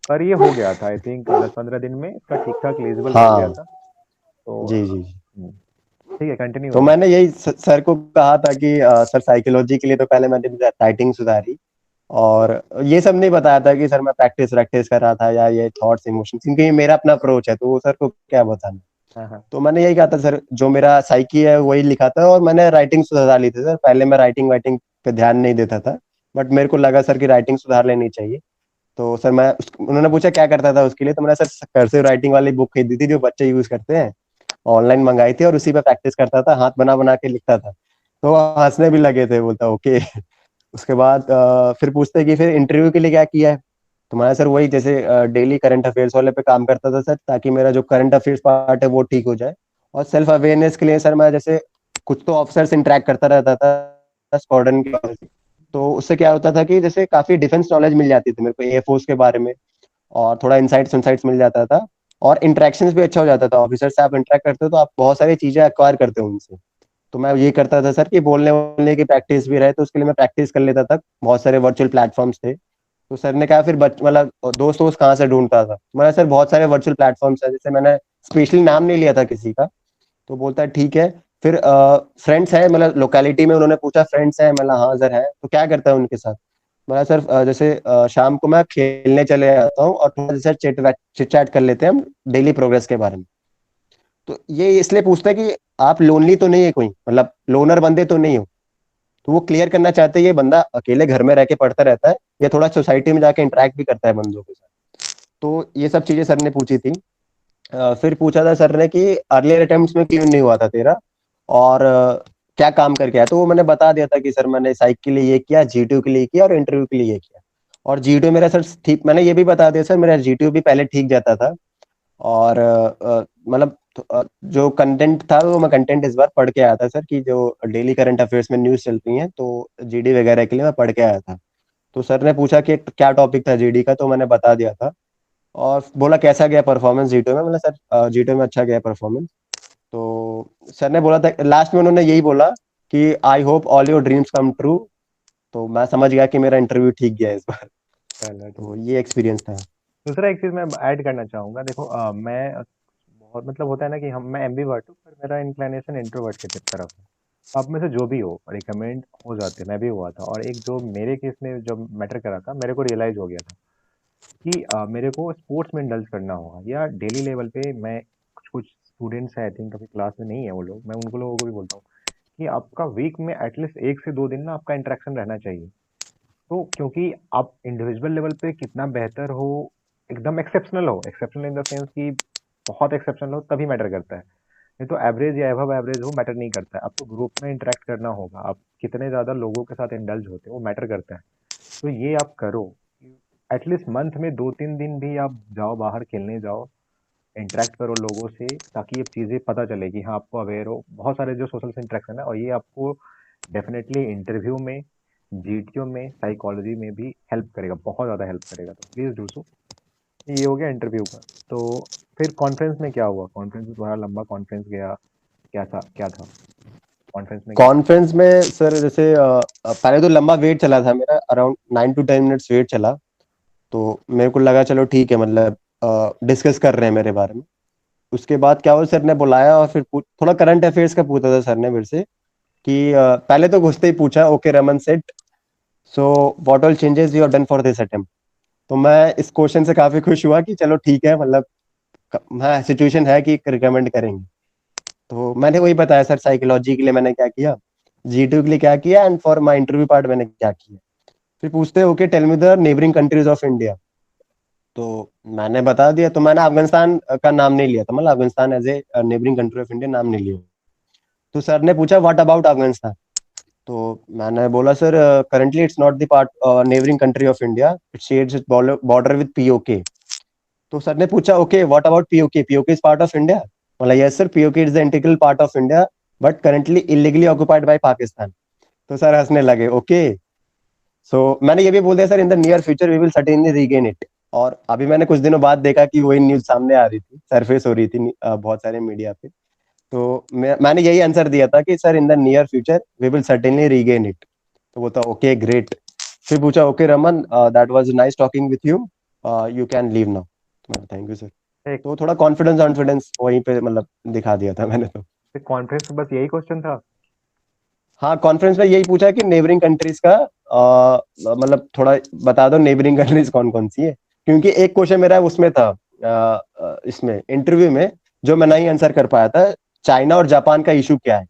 Speaker 1: पर ये हो गया था, आई थिंक 10-15 दिन में इसका ठीक ठाक लीजिबल हो गया
Speaker 2: हाँ,
Speaker 1: था। तो
Speaker 2: जी जी जी।
Speaker 1: हम्म, ठीक है, कंटिन्यू
Speaker 2: तो
Speaker 1: करो।
Speaker 2: मैंने यही सर को कहा था कि सर साइकोलॉजी के लिए तो पहले मैंने राइटिंग सुधारी, और ये सब नहीं बताया था कि सर मैं प्रैक्टिस प्रैक्टिस कर रहा था या ये थॉट्स इमोशंस, क्योंकि ये मेरा अपना अप्रोच है तो वो सर को क्या बताना।
Speaker 1: हाँ हाँ।
Speaker 2: तो मैंने यही कहा था सर, जो मेरा साइकी है वही लिखा था, और मैंने राइटिंग सुधार ली थी सर। पहले मैं राइटिंग वाइटिंग पे ध्यान नहीं देता था, बट मेरे को लगा सर की राइटिंग सुधार लेनी चाहिए। तो सर उन्होंने पूछा क्या करता था उसके लिए, तो मैंने सर कर्सिव राइटिंग वाली बुक खरीदी थी जो बच्चे यूज करते हैं, ऑनलाइन मंगाई थी, और उसी पे प्रैक्टिस करता था, हाथ बना बना के लिखता था। तो वो हंसने भी लगे थे, बोलता ओके। उसके बाद फिर पूछते कि फिर इंटरव्यू के लिए क्या किया है। तो मैंने सर वही जैसे डेली करंट अफेयर्स वाले पे काम करता था सर, ताकि मेरा जो करंट अफेयर्स पार्ट है वो ठीक हो जाए। और सेल्फ अवेयरनेस के लिए सर मैं जैसे कुछ तो ऑफिसर से इंटरेक्ट करता रहता था स्क्वाड्रन के officer से। तो उससे क्या होता था कि जैसे काफी डिफेंस नॉलेज मिल जाती थी मेरे को, एयरफोर्स के बारे में, और थोड़ा इंसाइट्स इंसाइट्स मिल जाता था। और इंटरेक्शंस भी अच्छा हो जाता था, ऑफिसर से आप इंटरेक्ट करते हो तो आप बहुत सारी चीजें एक्वायर करते हो उनसे। तो मैं ये करता था सर कि बोलने बोलने की प्रैक्टिस भी रहे, तो उसके लिए मैं प्रैक्टिस कर लेता था। बहुत सारे वर्चुअल प्लेटफॉर्म्स थे। तो सर ने कहा फिर मतलब दोस्त दोस्त कहाँ से ढूंढता था, मैंने सर बहुत सारे वर्चुअल प्लेटफॉर्म्स है, जैसे मैंने स्पेशली नाम नहीं लिया था किसी का। तो बोलता है ठीक है। फिर फ्रेंड्स है मतलब लोकेलिटी में, उन्होंने पूछा फ्रेंड्स है, मतलब हाँ सर है, तो क्या करता है उनके साथ। मैं सर जैसे शाम को मैं खेलने चले जाता हूँ, और थोड़ा जैसे चिट चैट कर लेते हैं हम डेली प्रोग्रेस के बारे में। तो ये इसलिए पूछता है कि आप लोनली तो नहीं है कोई, मतलब लोनर बंदे तो नहीं हो। तो वो क्लियर करना चाहते हैं ये बंदा अकेले घर में रह के पढ़ता रहता है या थोड़ा सोसाइटी में जाके इंटरेक्ट भी करता है बंदों के साथ। तो ये सब चीजें सर ने पूछी थी। फिर पूछा था सर ने कि अर्लियर अटेम्प्ट्स में क्यों नहीं हुआ था तेरा, और क्या काम करके आया। तो वो मैंने बता दिया था कि सर मैंने साइक के लिए ये किया, जीटीयू के लिए किया, और इंटरव्यू के लिए ये किया। और जीटीयू मेरा सर ठीक, मैंने ये भी बता दिया सर मेरा जीटीयू भी पहले ठीक जाता था। और मतलब जो कंटेंट था वो मैं कंटेंट इस बार पढ़ के आया था सर, कि जो डेली करंट अफेयर्स में न्यूज चलती हैं तो जीडी वगैरह के लिए मैं पढ़ के आया था। तो सर ने पूछा कि क्या टॉपिक था जीडी का, तो मैंने बता दिया था। और बोला कैसा गया परफॉर्मेंस जीटीओ में, मतलब सर जीटीओ में अच्छा गया परफॉर्मेंस। तो सर ने बोला था लास्ट में, उन्होंने यही बोला कि I hope all your dreams come true. तो मैं समझ गया कि मेरा इंटरव्यू ठीक गया इस बार।
Speaker 1: चलो
Speaker 2: तो
Speaker 1: ठीक।
Speaker 2: ये एक्सपीरियंस था।
Speaker 1: दूसरा एक चीज मैं ऐड करना चाहूंगा, देखो मैं बहुत मतलब होता है ना कि हम मैं एम्बीवर्ट हूँ, पर मेरा इंक्लिनेशन इंट्रोवर्ट की तरफ है। आप में से जो भी हो रिकमेंड हो जाते, मैं भी हुआ था। और एक जो मेरे केस में जब मैटर करा था, मेरे को रियलाइज हो गया था कि मेरे को स्पोर्ट्स में इंडल्ज करना होगा, या डेली लेवल पे मैं कुछ कुछ स्टूडेंट्स हैं, आई थिंक अभी क्लास में नहीं है वो लोग, मैं उनको लोगों को भी बोलता हूँ कि आपका वीक में एटलीस्ट 1 से 2 दिन ना आपका इंटरेक्शन रहना चाहिए। तो क्योंकि आप इंडिविजुअल लेवल पे कितना बेहतर हो, एकदम एक्सेप्शनल इन द सेंस कि बहुत एक्सेप्शनल हो तभी मैटर करता है। नहीं तो एवरेज या एबव एवरेज हो मैटर नहीं करता है। आपको ग्रुप में इंटरेक्ट करना होगा, आप कितने ज़्यादा लोगों के साथ इंडल्ज होते हो वो मैटर करता है। तो ये आप करो, एटलीस्ट मंथ में 2-3 दिन भी आप जाओ, बाहर खेलने जाओ, इंटरेक्ट करो लोगों से, ताकि ये चीज़ें पता चले कि हाँ आपको अवेयर हो। बहुत सारे जो सोशल इंटरेक्शन है, और ये आपको डेफिनेटली इंटरव्यू में, जीटीओ में, साइकोलॉजी में भी हेल्प करेगा, बहुत ज़्यादा हेल्प करेगा। तो प्लीज़ डू सो। ये हो गया इंटरव्यू का। तो फिर कॉन्फ्रेंस में क्या हुआ? कॉन्फ्रेंस में बड़ा लंबा कॉन्फ्रेंस गया, क्या था क्या था कॉन्फ्रेंस में क्या था?
Speaker 2: कॉन्फ्रेंस में सर जैसे पहले तो लंबा वेट चला था मेरा, अराउंड 9 to 10 मिनट्स वेट चला। तो मेरे को लगा चलो ठीक है, मतलब डिस्कस कर रहे हैं मेरे बारे में। उसके बाद क्या हुआ, सर ने बुलाया और फिर थोड़ा करंट अफेयर्स का पूछा था सर ने मेरे से, कि पहले तो घुसते ही पूछा okay Raman set, so what all changes you have done for this attempt. तो मैं इस क्वेश्चन से काफी खुश हुआ कि चलो ठीक है, मतलब हाँ सिचुएशन है कि रिकमेंड करेंगे। तो मैंने वही बताया सर, साइकोलॉजी के लिए मैंने क्या किया, जी2 के लिए क्या किया, and for my interview part मैंने क्या किया। फिर पूछते okay tell me the neighbouring countries of India. तो मैंने बता दिया। तो मैंने अफगानिस्तान का नाम नहीं लिया था, मतलब Afghanistan as a neighbouring country of India नाम नहीं लिया। तो सर ने पूछा व्हाट अबाउट अफगानिस्तान। तो मैंने बोला sir currently it's not the part neighbouring country of India, it shares its border with PoK. तो सर ने पूछा okay what about PoK, PoK is part of India. बोला yes sir, PoK is the integral part of India, but currently illegally occupied by Pakistan. तो सर हंसने लगे ओके। सो मैंने ये भी बोल दिया sir in the near future we will certainly regain it. और अभी मैंने कुछ दिनों बाद देखा कि वही न्यूज सामने आ रही थी, सरफेस हो रही थी बहुत सारे मीडिया पे। तो मैंने यही आंसर दिया था कि sir in the near future we will certainly regain it. तो बोलता ओके ग्रेट। फिर पूछा okay Raman that was nice talking with you, you can leave now. Thank you sir.
Speaker 1: एक
Speaker 2: तो थोड़ा कॉन्फिडेंस कॉन्फिडेंस वहीं पे मतलब दिखा दिया था मैंने तो।
Speaker 1: कॉन्फ्रेंस में बस यही क्वेश्चन था?
Speaker 2: हाँ, कॉन्फ्रेंस में यही पूछा कि नेबरिंग कंट्रीज का मतलब थोड़ा बता दो नेबरिंग कंट्रीज कौन कौन सी है, क्योंकि एक क्वेश्चन मेरा उसमें था इसमें इंटरव्यू में, जो मैं नहीं आंसर कर पाया था, चाइना और जापान का इशू क्या है।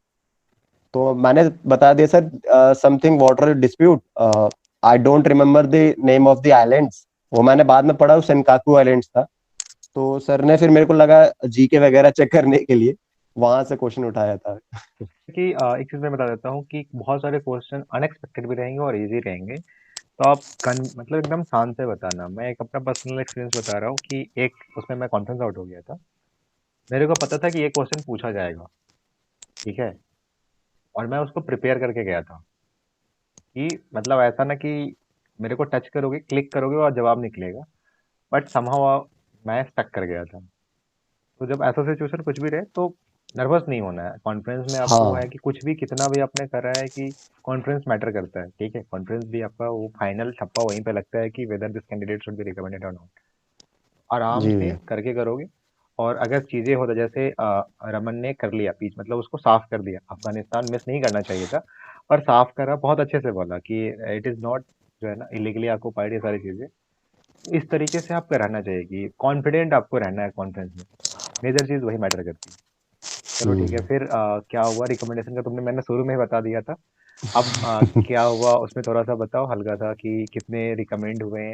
Speaker 2: तो मैंने बता दिया sir, something water dispute, I don't remember the name of the islands. वो मैंने बाद में पढ़ा, सेनकाकू आइलैंड्स था। तो सर ने फिर मेरे को लगा जीके वगैरह चेक करने के लिए वहां से क्वेश्चन उठाया था।
Speaker 1: कि एक चीज़ मैं बता देता हूँ कि बहुत सारे क्वेश्चन अनएक्सपेक्टेड भी रहेंगे और इजी रहेंगे। तो आप मतलब एकदम शांत से बताना। मैं एक अपना पर्सनल एक्सपीरियंस बता रहा हूँ कि एक उसमें मैं कॉन्फ्रेंस आउट हो गया था। मेरे को पता था कि ये क्वेश्चन पूछा जाएगा, ठीक है, और मैं उसको प्रिपेयर करके गया था कि मतलब ऐसा ना कि मेरे को टच करोगे, क्लिक करोगे और जवाब निकलेगा, बट समहाउ मैं स्टक कर गया था। तो जब ऐसा सिचुएशन कुछ भी रहे तो नर्वस नहीं होना है। कॉन्फ्रेंस में आपको वो
Speaker 2: हाँ
Speaker 1: है कि कुछ भी कितना भी आपने करा है कि कॉन्फ्रेंस मैटर करता है, ठीक है। कॉन्फ्रेंस भी आपका वो फाइनल ठप्पा वहीं पे लगता है कि whether this candidate should be recommended और नॉट। आराम
Speaker 2: जी
Speaker 1: से
Speaker 2: भैया।
Speaker 1: करके करोगे। और अगर चीजें हो तो जैसे रमन ने कर लिया पीच, मतलब उसको साफ कर दिया, अफगानिस्तान मिस नहीं करना चाहिए था, पर साफ करा, बहुत अच्छे से बोला कि इट इज नॉट जो है ना इलीगली ऑक्युपाइड, ये सारी चीजें। इस तरीके से आपको रहना चाहिए कि कॉन्फिडेंट आपको रहना है कॉन्फ्रेंस में। मेजर चीज वही मैटर करती है। चलो ठीक है,
Speaker 2: हम्म।
Speaker 1: फिर क्या हुआ रिकमेंडेशन का, तुमने मैंने शुरू में ही बता दिया था। अब क्या हुआ उसमें थोड़ा सा बताओ हल्का सा, कि कितने रिकमेंड हुए,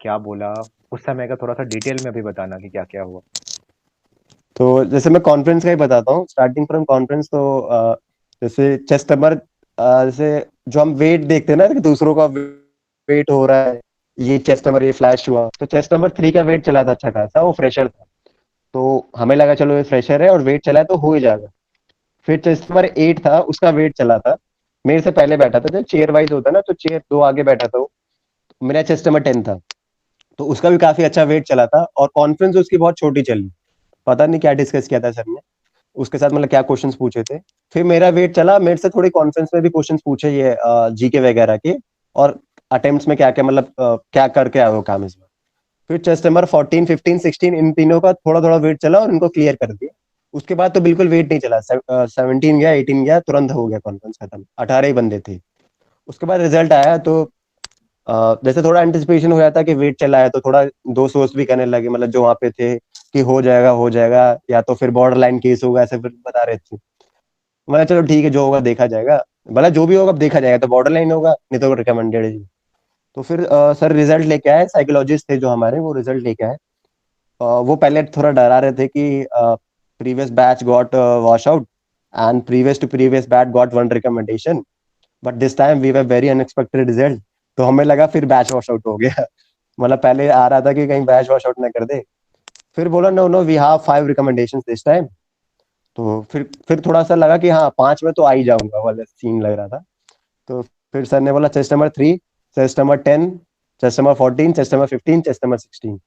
Speaker 1: क्या बोला उस समय का, थोड़ा सा डिटेल में भी बताना कि क्या क्या हुआ।
Speaker 2: तो जैसे मैं कॉन्फ्रेंस का ही बताता हूँ, स्टार्टिंग फ्रॉम कॉन्फ्रेंस। तो जैसे चेस्ट नंबर, जैसे जो हम वेट देखते हैं ना कि दूसरों का वेट हो रहा है, ये चेस्ट नंबर, ये फ्लैश हुआ, तो चेस्ट नंबर 3 का वेट चला था अच्छा खासा, वो फ्रेशर था। तो हमें लगा चलो ये फ्रेशर है और वेट चला है तो हो ही जाएगा। फिर चेस्ट नंबर 8 था, उसका वेट चला था, मेरे से पहले बैठा था, जो चेयर वाइज होता है ना, तो चेयर 2 आगे बैठा था वो। मेरा चेस्ट नंबर 10 था, तो उसका भी काफी अच्छा वेट चला था, और कॉन्फ्रेंस उसकी बहुत छोटी चली। पता नहीं क्या डिस्कस किया था सर ने उसके साथ, मतलब क्या क्वेश्चंस पूछे थे। फिर मेरा वेट चला, मेरे से थोड़ी कॉन्फ्रेंस में भी क्वेश्चंस पूछे ये जीके वगैरह के, और अटेम्प्ट्स में क्या क्या, मतलब क्या करके आए हो काम इसमें। फिर चेस्ट नंबर 14 15 16 इन तीनों का थोड़ा थोड़ा वेट चला और इनको क्लियर कर दिया। उसके बाद तो बिल्कुल वेट नहीं चला, 17 गया, 18 गया, तुरंत हो गया कॉन्फ्रेंस खत्म, 18 ही बंदे थे। उसके बाद रिजल्ट आया तो जैसे थोड़ा एंटिसिपेशन हो जाता कि वेट चला है, तो थोड़ा दोस्त वोस्त भी कहने लगे, मतलब जो वहां पे थे, कि हो जाएगा हो जाएगा, या तो फिर बॉर्डर लाइन केस होगा, ऐसे फिर बता रहे थे। मैं चलो ठीक है, जो होगा देखा जाएगा, भला जो भी होगा अब देखा जाएगा, तो बॉर्डर लाइन होगा नहीं तो रिकमेंडेड है। तो फिर सर रिजल्ट लेके आए, साइकोलॉजिस्ट थे जो हमारे, वो रिजल्ट लेके आए। वो पहले थोड़ा डरा रहे थे कि previous batch got wash out, and previous to previous batch got one recommendation, but this time we were very unexpected result. तो हमें लगा फिर बैच वॉश आउट हो गया। मतलब पहले आ रहा था कि कहीं बैच वॉश आउट ना कर दे। फिर बोला no no, we have 5 recommendations this time. तो फिर थोड़ा सा लगा कि हाँ 5 में तो आ ही जाऊंगा वाला सीन लग रहा था। तो फिर सर ने बोला chest number 3, chest number 10, chest number 14, chest number 15, chest number 16।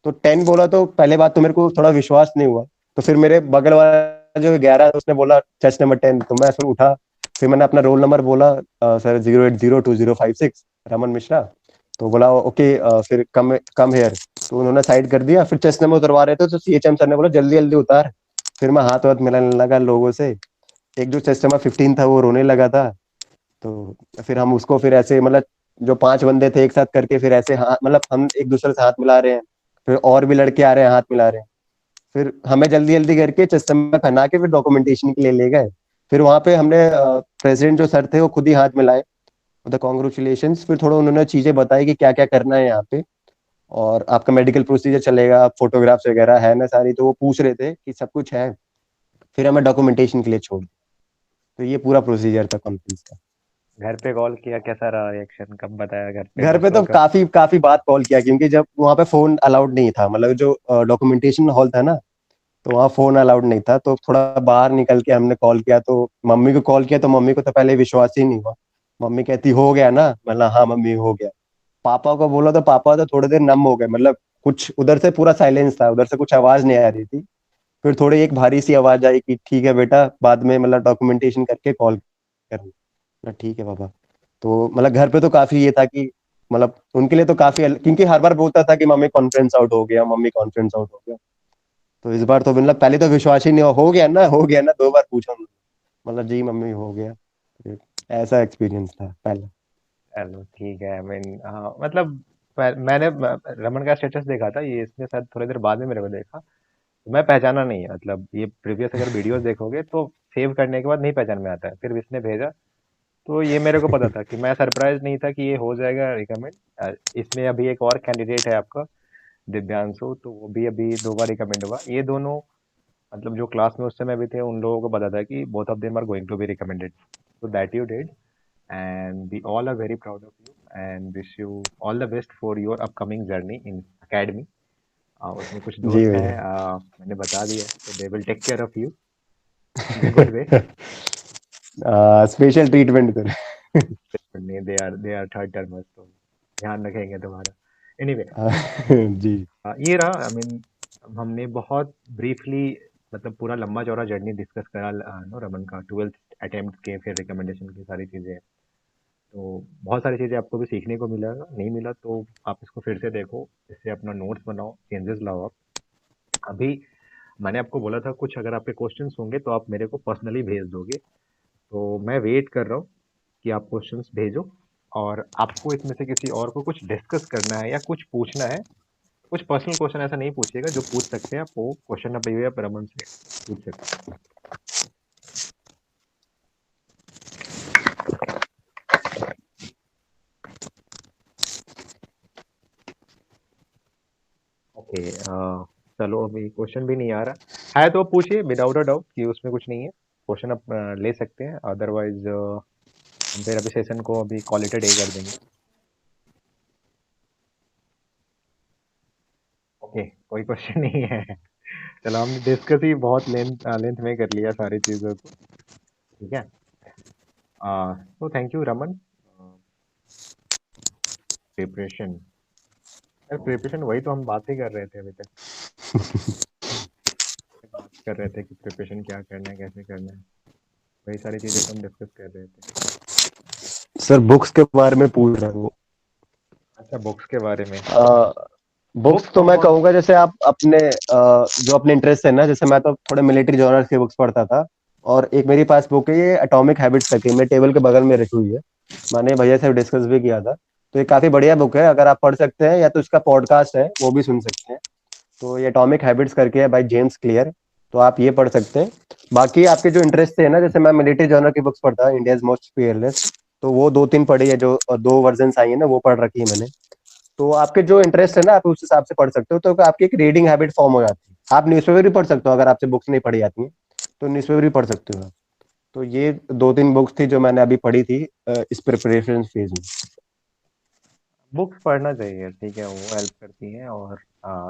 Speaker 2: तो 10 बोला तो पहले बात तो मेरे को थोड़ा विश्वास नहीं हुआ। तो फिर मेरे बगल वाला जो 11 उसने बोला चेस्ट नंबर 10, तो मैं फिर उठा। फिर मैंने अपना रोल नंबर बोला, सर 080256 रमन मिश्रा। तो बोला ओके, फिर कम कम हेयर। तो उन्होंने साइड कर दिया, फिर चेस्ट नंबर उतरवा रहे थे, तो सीएचएम सर ने बोला जल्दी जल्दी उतार। फिर मैं हाथ वाथ मिलाने लगा लोगों से। एक जो चेस्ट नंबर 15 था वो रोने लगा था। तो फिर हम उसको फिर ऐसे, मतलब जो 5 बंदे थे एक साथ करके, फिर ऐसे हाथ, मतलब हम एक दूसरे से हाथ मिला रहे हैं। फिर और भी लड़के आ रहे हैं, हाथ मिला रहे हैं। फिर हमें जल्दी जल्दी करके चेस्ट में पहना के फिर डॉक्यूमेंटेशन के लिए ले गए। फिर वहां पे हमने प्रेसिडेंट जो सर थे वो खुद ही हाथ मिलाए, द कॉन्ग्रेचुलेशन। फिर थोड़ा उन्होंने चीजें बताई कि क्या क्या करना है यहाँ पे, और आपका मेडिकल प्रोसीजर चलेगा, फोटोग्राफ्स वगैरह है ना सारी, तो वो पूछ रहे थे कि सब कुछ है। फिर हमें डॉक्यूमेंटेशन के लिए छोड़ दिया। तो ये पूरा प्रोसीजर था कॉन्फ्रेंस का।
Speaker 1: घर पे कॉल किया, कैसा रहा रिएक्शन, कब बताया घर पे,
Speaker 2: घर पे
Speaker 1: दोस्तों
Speaker 2: तो
Speaker 1: का?
Speaker 2: काफी काफी बात कॉल किया, क्योंकि जब वहाँ पे फोन अलाउड नहीं था, मतलब जो डॉक्यूमेंटेशन हॉल था ना, तो वहाँ फोन अलाउड नहीं था। तो थोड़ा बाहर निकल के हमने कॉल किया, तो मम्मी को कॉल किया, तो मम्मी को तो पहले विश्वास ही नहीं हुआ। मम्मी कहती हो गया ना, मतलब हाँ मम्मी हो गया। पापा को बोला तो पापा तो थोड़ी देर नम हो गए, मतलब कुछ उधर से पूरा साइलेंस था, उधर से कुछ आवाज नहीं आ रही थी। फिर थोड़ी एक भारी सी आवाज आई कि ठीक है बेटा, बाद में मतलब डॉक्यूमेंटेशन करके कॉल करना। ठीक है पापा। तो मतलब घर पे तो काफी ये था कि, मतलब उनके लिए तो काफी क्योंकि हर बार बोलता था कि मम्मी कॉन्फ्रेंस आउट हो गया, मम्मी कॉन्फ्रेंस आउट हो गया। तो इस बार तो मतलब पहले तो विश्वास ही नहीं हो गया ना, हो गया ना, 2 बार पूछा मतलब जी मम्मी हो गया। तो ऐसा एक्सपीरियंस था पहला।
Speaker 1: चलो ठीक है। आई मीन हाँ, मतलब मैंने रमन का स्टेटस देखा था, ये इसने शायद थोड़ी देर बाद में मेरे को देखा, तो मैं पहचाना नहीं है। मतलब ये प्रीवियस अगर वीडियोस देखोगे तो सेव करने के बाद नहीं पहचान में आता है, फिर इसने भेजा तो ये मेरे को पता था कि मैं सरप्राइज नहीं था कि ये हो जाएगा रिकमेंड। इसमें अभी एक और कैंडिडेट है आपका, दिव्यांशु, तो वो भी अभी 2 बार रिकमेंड हुआ। ये दोनों मतलब जो क्लास में उस समय भी थे, उन लोगों को पता था कि both of them are going to be recommended, so that you did, and we all are very proud of you and wish you all the best for your upcoming journey in academy. उसमें कुछ
Speaker 2: जी
Speaker 1: दोस्त हैं,
Speaker 2: भैया।
Speaker 1: मैंने बता दिया, so they will take care of you in a good way.
Speaker 2: Special treatment कर।
Speaker 1: नहीं, they are third termers, तो ध्यान रखेंगे तुम्हारा। Anyway,
Speaker 2: जी।
Speaker 1: ये रहा। आई मीन हमने बहुत ब्रीफली मतलब पूरा लंबा चौड़ा जर्नी डिस्कस करा नो रमन का, 12th अटेम्प्ट के, फिर रिकमेंडेशन की सारी चीज़ें। तो बहुत सारी चीज़ें आपको भी सीखने को मिलेगा, नहीं मिला तो आप इसको फिर से देखो, इससे अपना नोट्स बनाओ, चेंजेस लाओ आप। अभी मैंने आपको बोला था कुछ अगर आपके क्वेश्चंस होंगे तो आप मेरे को पर्सनली भेज दोगे, तो मैं वेट कर रहा हूँ कि आप क्वेश्चंस भेजो। और आपको इसमें से किसी और को कुछ डिस्कस करना है या कुछ पूछना है, कुछ पर्सनल क्वेश्चन ऐसा नहीं पूछिएगा, जो पूछ सकते हैं आप वो क्वेश्चन आप भैया रमन से पूछ सकते हैं। ओके, चलो अभी क्वेश्चन भी नहीं आ रहा है, तो आप पूछिए विदाउट अ डाउट कि उसमें कुछ नहीं है। क्वेश्चन आप ले सकते हैं, अदरवाइज हम फिर अभी सेशन को अभी कॉल इट अ डे कर देंगे। ओके, कोई क्वेश्चन नहीं है। चलो हमने डिस्कस ही बहुत लेंथ लेंथ में कर लिया सारी चीज़ों को, ठीक है। तो थैंक यू रमन। प्रिपरेशन, यार प्रिपरेशन वही तो हम बात ही कर रहे थे अभी तक, बात कर रहे थे कि प्रिपरेशन क्या करना है, कैसे करना है, वही सारी चीज़ें तो हम डिस्कस कर रहे थे।
Speaker 2: सर बुक्स के बारे में पूछ रहा हूँ।
Speaker 1: अच्छा, बुक्स के बारे में।
Speaker 2: बुक्स
Speaker 1: बुक्स
Speaker 2: तो मैं
Speaker 1: कौन?
Speaker 2: कहूंगा जैसे आप अपने जो अपने इंटरेस्ट है ना, जैसे मैं तो थोड़े मिलिट्री जॉनर्स की बुक्स पढ़ता था। और एक मेरे पास बुक है, ये एटॉमिक हैबिट्स करके, मेरे टेबल के बगल में रखी हुई है। मैंने भैया से डिस्कस भी किया था। तो ये काफी बढ़िया बुक है, अगर आप पढ़ सकते हैं, या तो इसका पॉडकास्ट है वो भी सुन सकते हैं। तो ये एटॉमिक हैबिट्स करके है बाय जेम्स क्लियर। तो आप ये पढ़ सकते हैं। बाकी आपके जो इंटरेस्ट है ना, जैसे मैं मिलिट्री जॉनर की बुक्स पढ़ता हूँ, इंडियाज मोस्ट फियरलेस। तो वो 2-3 पढ़ी है, जो 2 वर्जन आई है ना, वो पढ़ रखी है मैंने। तो आपके जो इंटरेस्ट है ना, आप उस हिसाब से पढ़ सकते हो, तो आपकी एक रीडिंग हैबिट फॉर्म हो जाती है। आप न्यूज़पेपर भी पढ़ सकते हो, अगर आपसे बुक्स नहीं पढ़ी जाती हैं तो न्यूज़पेपर भी पढ़ सकते हो आप। तो ये 2-3 बुक्स थी जो मैंने अभी पढ़ी थी इस प्रिपरेशन फेज में।
Speaker 1: बुक्स पढ़ना चाहिए, ठीक है, वो हेल्प करती हैं, और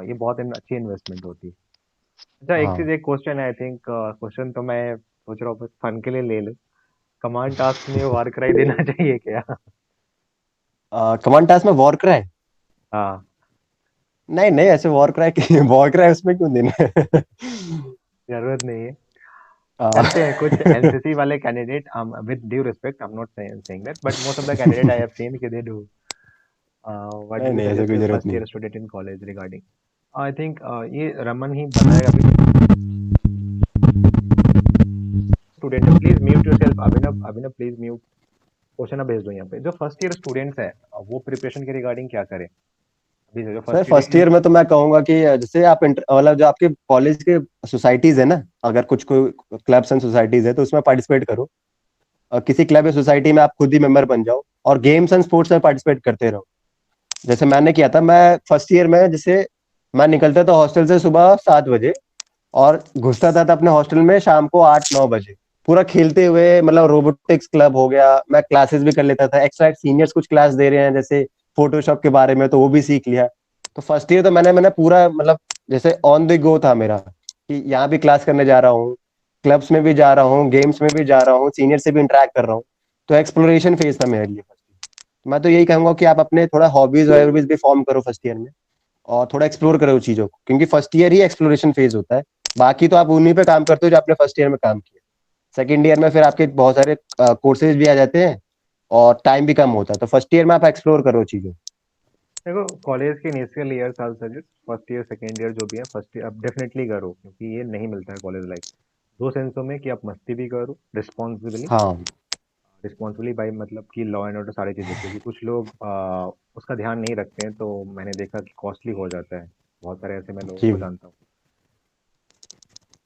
Speaker 1: ये बहुत अच्छी इन्वेस्टमेंट होती है। अच्छा, एक चीज़,
Speaker 2: हाँ।
Speaker 1: एक क्वेश्चन है, आई थिंक क्वेश्चन तो मैं सोच रहा हूँ बस फन के लिए ले लूँ। कमांड टास्क में वार क्राई देना चाहिए क्या?
Speaker 2: कमांड टास्क में वॉर क्राई?
Speaker 1: हाँ,
Speaker 2: नहीं नहीं, ऐसे वॉर क्राई की वॉर क्राई उसमें क्यों देना है?
Speaker 1: जरूरत नहीं है।
Speaker 2: आ,
Speaker 1: करते हैं कुछ एनसीसी वाले candidate, with due respect, I am not saying that, but most of the candidate I have seen कि दे डू। व्हाट डू
Speaker 2: नहीं
Speaker 1: यू
Speaker 2: नहीं, ऐसे
Speaker 1: सजेस्ट
Speaker 2: कोई
Speaker 1: टू
Speaker 2: जरूरत
Speaker 1: फर्स्ट
Speaker 2: नहीं।
Speaker 1: Year student in college regarding? I think ये रमन ही बताएगा अभी। स्टूडेंट है, please mute yourself. Abhinav, Abhinav please mute. Question अब भेज दो यहाँ पे, जो फर्स्ट ईयर स्टूडेंट्स हैं वो प्रिपरेशन के रिगार्डिंग क्या करें अभी से, जो
Speaker 2: sir
Speaker 1: first year
Speaker 2: first year में तो मैं कहूंगा कि जैसे आप मतलब जो आपके कॉलेज के सोसाइटीज है ना, अगर कुछ कोई क्लब्स एंड सोसाइटीज है तो उसमें पार्टिसिपेट करो। किसी क्लब या सोसाइटी में आप खुद ही मेंबर बन जाओ, और गेम्स एंड स्पोर्ट्स में पार्टिसिपेट करते रहो। जैसे मैंने किया था, मैं फर्स्ट ईयर में जैसे मैं निकलता था हॉस्टल से सुबह 7 बजे, और घुसता था अपने हॉस्टल में शाम को 8-9 बजे, पूरा खेलते हुए। मतलब रोबोटिक्स क्लब हो गया, मैं क्लासेस भी कर लेता था एक्स्ट्रा। सीनियर्स कुछ क्लास दे रहे हैं जैसे फोटोशॉप के बारे में, तो वो भी सीख लिया। तो फर्स्ट ईयर तो मैंने मैंने पूरा मतलब जैसे ऑन द गो था मेरा, कि यहाँ भी क्लास करने जा रहा हूँ, क्लब्स में भी जा रहा हूँ, गेम्स में भी जा रहा हूँ, सीनियर से भी इंटरेक्ट कर रहा हूँ। तो एक्सप्लोरेशन फेज था मेरे लिए first year। मैं तो यही कहूंगा कि आप अपने थोड़ा हॉबीज वॉबीज भी फॉर्म करो फर्स्ट ईयर में, और थोड़ा एक्सप्लोर करो चीजों को, क्योंकि फर्स्ट ईयर ही एक्सप्लोरेशन फेज होता है। बाकी तो आप उन्हीं पे काम करते हो जो आपने फर्स्ट ईयर में काम किया। सेकंड ईयर में फिर आपके बहुत सारे कोर्सेज भी आ जाते हैं, और टाइम भी कम होता है। तो फर्स्ट ईयर में आप एक्सप्लोर करो चीजों।
Speaker 1: देखो कॉलेज के initial years I suggest first year second year जो भी है, फर्स्ट ईयर आप डेफिनेटली करो, क्योंकि ये नहीं मिलता है कॉलेज लाइफ। दो सेंसों में कि आप मस्ती भी करो रिस्पॉन्सिबली।
Speaker 2: हाँ।
Speaker 1: रिस्पॉन्सिबली बाई मतलब कि लॉ एंड ऑर्डर सारी चीज़ें, क्योंकि कुछ लोग उसका ध्यान नहीं रखते हैं, तो मैंने देखा कि कॉस्टली हो जाता है। बहुत सारे ऐसे मैं लोगों
Speaker 2: जी।
Speaker 1: को जानता हूँ।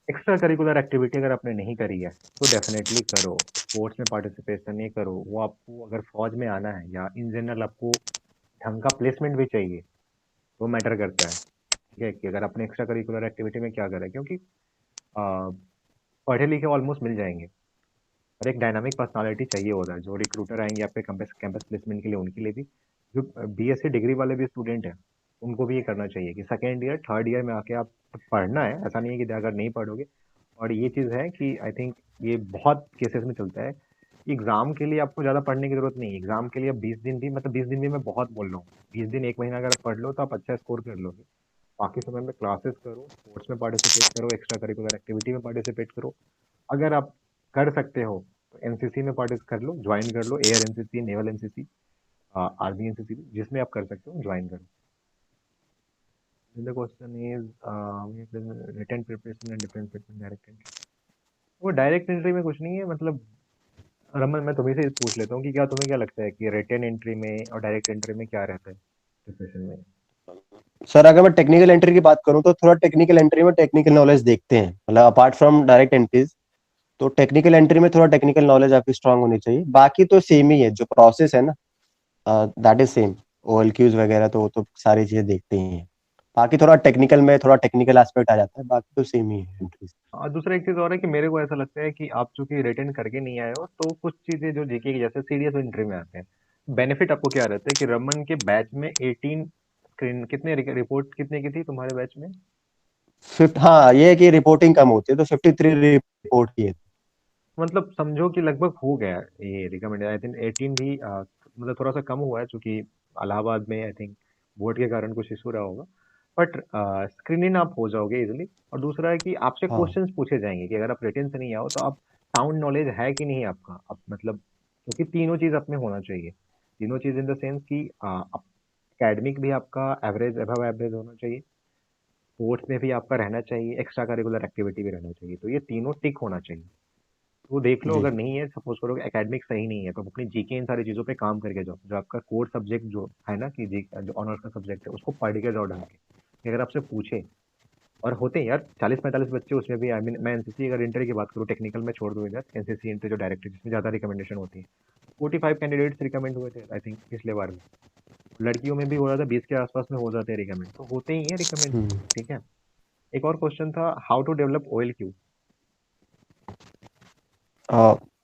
Speaker 1: एक्स्ट्रा करिकुलर एक्टिविटी अगर आपने नहीं करी है तो डेफिनेटली करो। स्पोर्ट्स में पार्टिसिपेशन नहीं करो, वो आपको अगर फौज में आना है या इन जनरल आपको ढंग का प्लेसमेंट भी चाहिए, वो मैटर करता है। ठीक है, कि अगर आपने एक्स्ट्रा करिकुलर एक्टिविटी में क्या करा है, क्योंकि आ, पढ़े लिखे ऑलमोस्ट मिल जाएंगे, और एक डायनामिक पर्सनालिटी चाहिए होता है। जो रिक्रूटर आएंगे आपके कैंपस कैंपस प्लेसमेंट के लिए, उनके लिए भी, जो बीएससी डिग्री वाले भी स्टूडेंट हैं, उनको भी ये करना चाहिए कि सेकेंड ईयर थर्ड ईयर में आके आप पढ़ना है। ऐसा नहीं है कि अगर नहीं पढ़ोगे। और ये चीज़ है कि आई थिंक ये बहुत केसेस में चलता है। एग्जाम के लिए आपको ज़्यादा पढ़ने की जरूरत नहीं है। एग्जाम के लिए 20 दिन भी, मतलब 20 दिन भी मैं बहुत बोल रहा हूँ, 20 दिन एक महीना अगर आप पढ़ लो तो आप अच्छा स्कोर कर लोगे। बाकी समय में क्लासेस करो, स्पोर्ट्स में पार्टिसिपेट करो, एक्स्ट्रा करिकुलर एक्टिविटी में पार्टिसिपेट करो। अगर आप कर सकते हो तो एनसीसी में पार्टिसिपेट कर लो, ज्वाइन कर लो, air NCC, naval NCC, army NCC, जिसमें आप कर सकते हो ज्वाइन करो। The question is written preparation and difference between direct entry। वो डायरेक्ट एंट्री में कुछ नहीं है, मतलब रमन मैं तुम्ही से पूछ लेता हूँ कि क्या तुम्हें क्या लगता है कि रिटन एंट्री में और डायरेक्ट एंट्री में क्या रहता है प्रिपरेशन में।
Speaker 2: सर अगर मैं टेक्निकल एंट्री की बात करूं तो थोड़ा टेक्निकल एंट्री में टेक्निकल नॉलेज देखते हैं, मतलब अपार्ट फ्रॉम डायरेक्ट एंट्रीज। तो टेक्निकल एंट्री में थोड़ा टेक्निकल नॉलेज आपकी स्ट्रांग होनी चाहिए, बाकी तो सेम ही है, जो प्रोसेस है ना दैट इज सेम। ओएलक्यूज वगैरह तो वो तो सारी चीजें देखते ही हैं। बाकी थोड़ा टेक्निकल में थोड़ा टेक्निकल एस्पेक्ट आ जाता है, बाकी तो सेम ही है एंट्रीज।
Speaker 1: और दूसरा एक चीज और है कि मेरे को ऐसा लगता है कि आप चूंकि रिटर्न करके नहीं आए हो, तो कुछ चीजें जो जीके की जैसे सीरियस एंट्री में आते हैं, बेनिफिट आपको क्या रहता है कि रमन के बैच में 18 स्क्रीन कितने रिपोर्ट कितने की थी तुम्हारे बैच में।
Speaker 2: फिफ्थ, हाँ ये है कि रिपोर्टिंग कम होती है तो 53 रिपोर्ट की है।
Speaker 1: मतलब समझो कि लगभग हो गया ये रिकमेंडेड। आई थिंक 18 भी मतलब थोड़ा सा कम हुआ है, क्योंकि इलाहाबाद में आई थिंक बोर्ड के कारण कुछ इशू रहा होगा। बट स्क्रीन इन आप हो जाओगे इजिली। और दूसरा है कि आपसे
Speaker 2: हाँ
Speaker 1: क्वेश्चंस पूछे जाएंगे कि अगर आप रिटेन से नहीं आओ तो आप साउंड नॉलेज है कि नहीं आपका, आप मतलब, क्योंकि तीनों चीज अपने होना चाहिए। तीनों चीज इन द सेंस कि एकेडमिक भी आपका एवरेज अबव एवरेज होना चाहिए, स्पोर्ट्स में भी आपका रहना चाहिए, एक्स्ट्रा करिकुलर एक्टिविटी भी रहना चाहिए, तो ये तीनों टिक होना चाहिए। वो देख लो,
Speaker 2: जी।
Speaker 1: अगर नहीं है, सपोज करो कि एकेडमिक सही नहीं है, तो अपनी जीके इन सारी चीज़ों पे काम करके जाओ। जो आपका कोर सब्जेक्ट जो है ना, कि जी जो ऑनर्स का सब्जेक्ट है, उसको पढ़ के जाओ ढंग के, कि अगर आपसे पूछे। और होते हैं यार 40-45 बच्चे उसमें भी। आई मीन मैं एनसीसी अगर इंटर की बात करूँ, टेक्निकल में छोड़ दूँ इधर, एनसीसी इंटर जो डायरेक्ट है, जिसमें ज़्यादा रिकमेंडेशन होती है, 45 कैंडिडेट्स रिकमेंड हुए थे आई थिंक पिछले बार में। लड़कियों में भी हो रहा था, 20 के आसपास में हो जाते हैं रिकमेंड, तो होते ही है रिकमेंड।
Speaker 2: हम्म।
Speaker 1: ठीक है। एक और क्वेश्चन था, how to develop O L Q.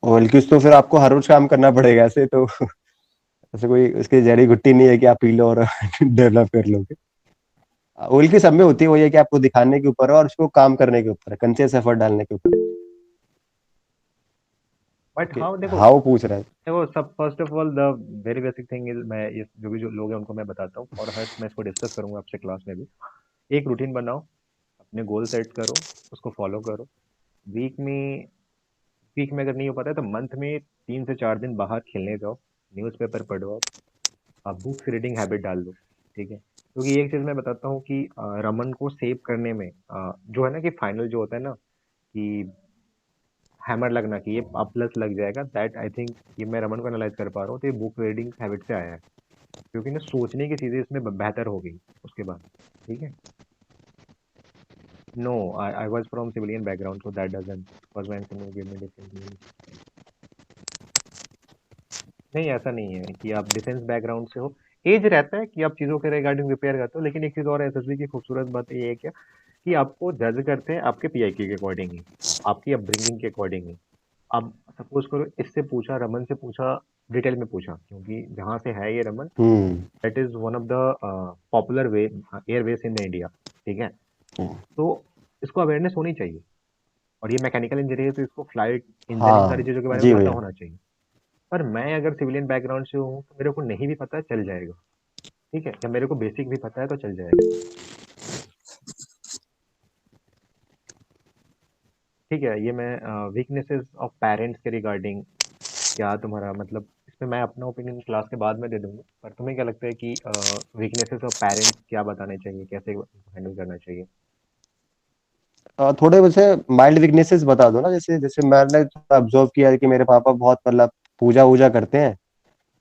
Speaker 2: OLQs तो फिर आपको हर रोज काम करना पड़ेगा ऐसे तो। ऐसे कोई उसकी जड़ी घुट्टी नहीं है कि आप पी लो और डेवलप कर लोगे। ओएल की सब में होती है, वो ये कि आपको दिखाने के ऊपर है और उसको काम करने के ऊपर है, कंसियस एफर्ट डालने के ऊपर।
Speaker 1: बट
Speaker 2: कि
Speaker 1: हाँ देखो,
Speaker 2: हाउ पूछ रहा है।
Speaker 1: देखो सब first of all the very basic thing is, मैं ये जो भी जो लोग हैं उनको मैं बताता हूँ, और हर्ष मैं इसको डिस्कस करूंगा आपसे क्लास में भी। एक रूटीन बनाओ, अपने गोल सेट करो, उसको फॉलो करो। वीक में वीक में अगर नहीं हो पाता है तो मंथ में 3 से 4 दिन बाहर खेलने जाओ, न्यूज़पेपर पढ़ो, आप बुक्स रीडिंग हैबिट डाल दो। ठीक है, क्योंकि एक चीज़ मैं बताता हूँ कि रमन को सेव करने में जो है ना कि फाइनल जो होता है ना कि हैमर लगना कि ये अब प्लस लग जाएगा, दैट आई थिंक ये मैं रमन को एनालाइज कर पा रहा हूँ, तो ये बुक रीडिंग हैबिट से आया है। क्योंकि ना सोचने की चीजें इसमें बेहतर हो गई उसके बाद। ठीक है। No, I was from civilian background, so that doesn't was meant to give me different. नहीं, ऐसा नहीं है कि आप डिफेंस बैकग्राउंड से हो। एज रहता है कि आप चीज़ों के रिगार्डिंग प्रिपेयर करते हो, लेकिन एक चीज़ और है एसएसबी की खूबसूरत बात ये है क्या, कि आपको जज करते हैं आपके पीआईक्यू के अकॉर्डिंग ही, आपकी अपब्रिंगिंग के अकॉर्डिंग ही। अब सपोज करो इससे पूछा, रमन से पूछा, डिटेल में पूछा, क्योंकि जहाँ से है ये Raman,
Speaker 2: hmm.
Speaker 1: That is one of the popular way airways in India. ठीक है। तो इसको अवेयरनेस होनी चाहिए। और ये मैकेनिकल इंजीनियर है, तो इसको फ्लाइट इंजन इन सारी
Speaker 2: हाँ
Speaker 1: चीज़ों के बारे में
Speaker 2: जी
Speaker 1: पता
Speaker 2: भैया।
Speaker 1: होना चाहिए। पर मैं अगर सिविलियन बैकग्राउंड से हूँ तो मेरे को नहीं भी पता है, चल जाएगा। ठीक है, जब मेरे को बेसिक भी पता है तो चल जाएगा। ठीक है, ये मैं वीकनेसेस ऑफ पेरेंट्स के रिगार्डिंग, क्या तुम्हारा मतलब इसमें मैं अपना ओपिनियन क्लास के बाद में दे दूंगा, पर तुम्हें क्या लगता है कि वीकनेसेस ऑफ पेरेंट्स क्या बताने चाहिए, कैसे हैंडल करना चाहिए?
Speaker 2: थोड़े वैसे माइल्ड वीकनेसेस बता दो ना, जैसे जैसे मैंने ऑब्जर्व किया है कि मेरे पापा बहुत मतलब पूजा वूजा करते हैं।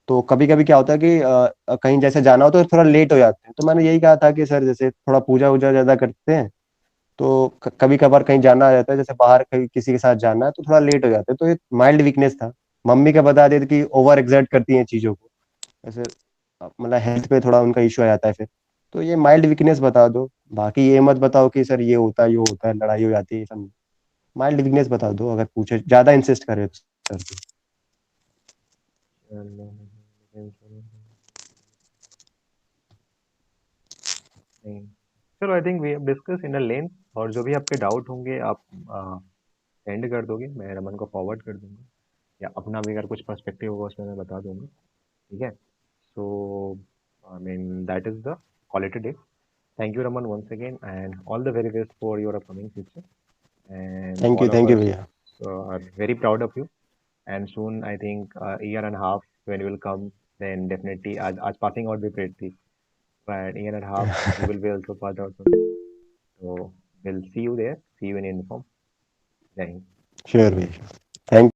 Speaker 2: तो कभी कभी क्या होता है कि कहीं जैसे जाना हो तो थोड़ा लेट हो जाते हैं, तो मैंने यही कहा था कि सर जैसे थोड़ा पूजा वूजा ज्यादा करते हैं, तो कभी कभार कहीं जाना आ जाता है, जैसे बाहर कहीं किसी के साथ जाना है तो थोड़ा लेट हो जाते हैं, तो ये माइल्ड वीकनेस था। मम्मी का बता देते कि ओवर एग्जर्ट करती हैं चीजों को, ऐसे मतलब हेल्थ पे थोड़ा उनका इश्यू आ जाता है फिर। तो ये माइल्ड वीकनेस बता दो। बाकी ये मत बताओ कि सर ये होता है, लड़ाई हो जाती है, ये सब। माइल्ड वीकनेस बता दो अगर पूछे, ज्यादा इंसिस्ट करे तो सर।
Speaker 1: नहीं, चलो, I think we have discuss in a length, और जो भी आपके डाउट होंगे आप सेंड कर दोगे, मैं रमन को फॉरवर्ड कर दूंगा, या अपना भी अगर कुछ पर्सपेक्टिव होगा उसमें मैं बता दूंगा। ठीक है, so I mean that is the quality day. Thank you, Raman, once again, and all the very best for your upcoming future. And all of
Speaker 2: thank you
Speaker 1: us
Speaker 2: भैया।
Speaker 1: are very proud of you. And soon, I think, a year and a half when you will come, then definitely, as passing out भी great थी, but year and a half you will be also part out of it. So we'll see you there. See you in uniform. Jai Hind.
Speaker 2: Sure भैया। थैंक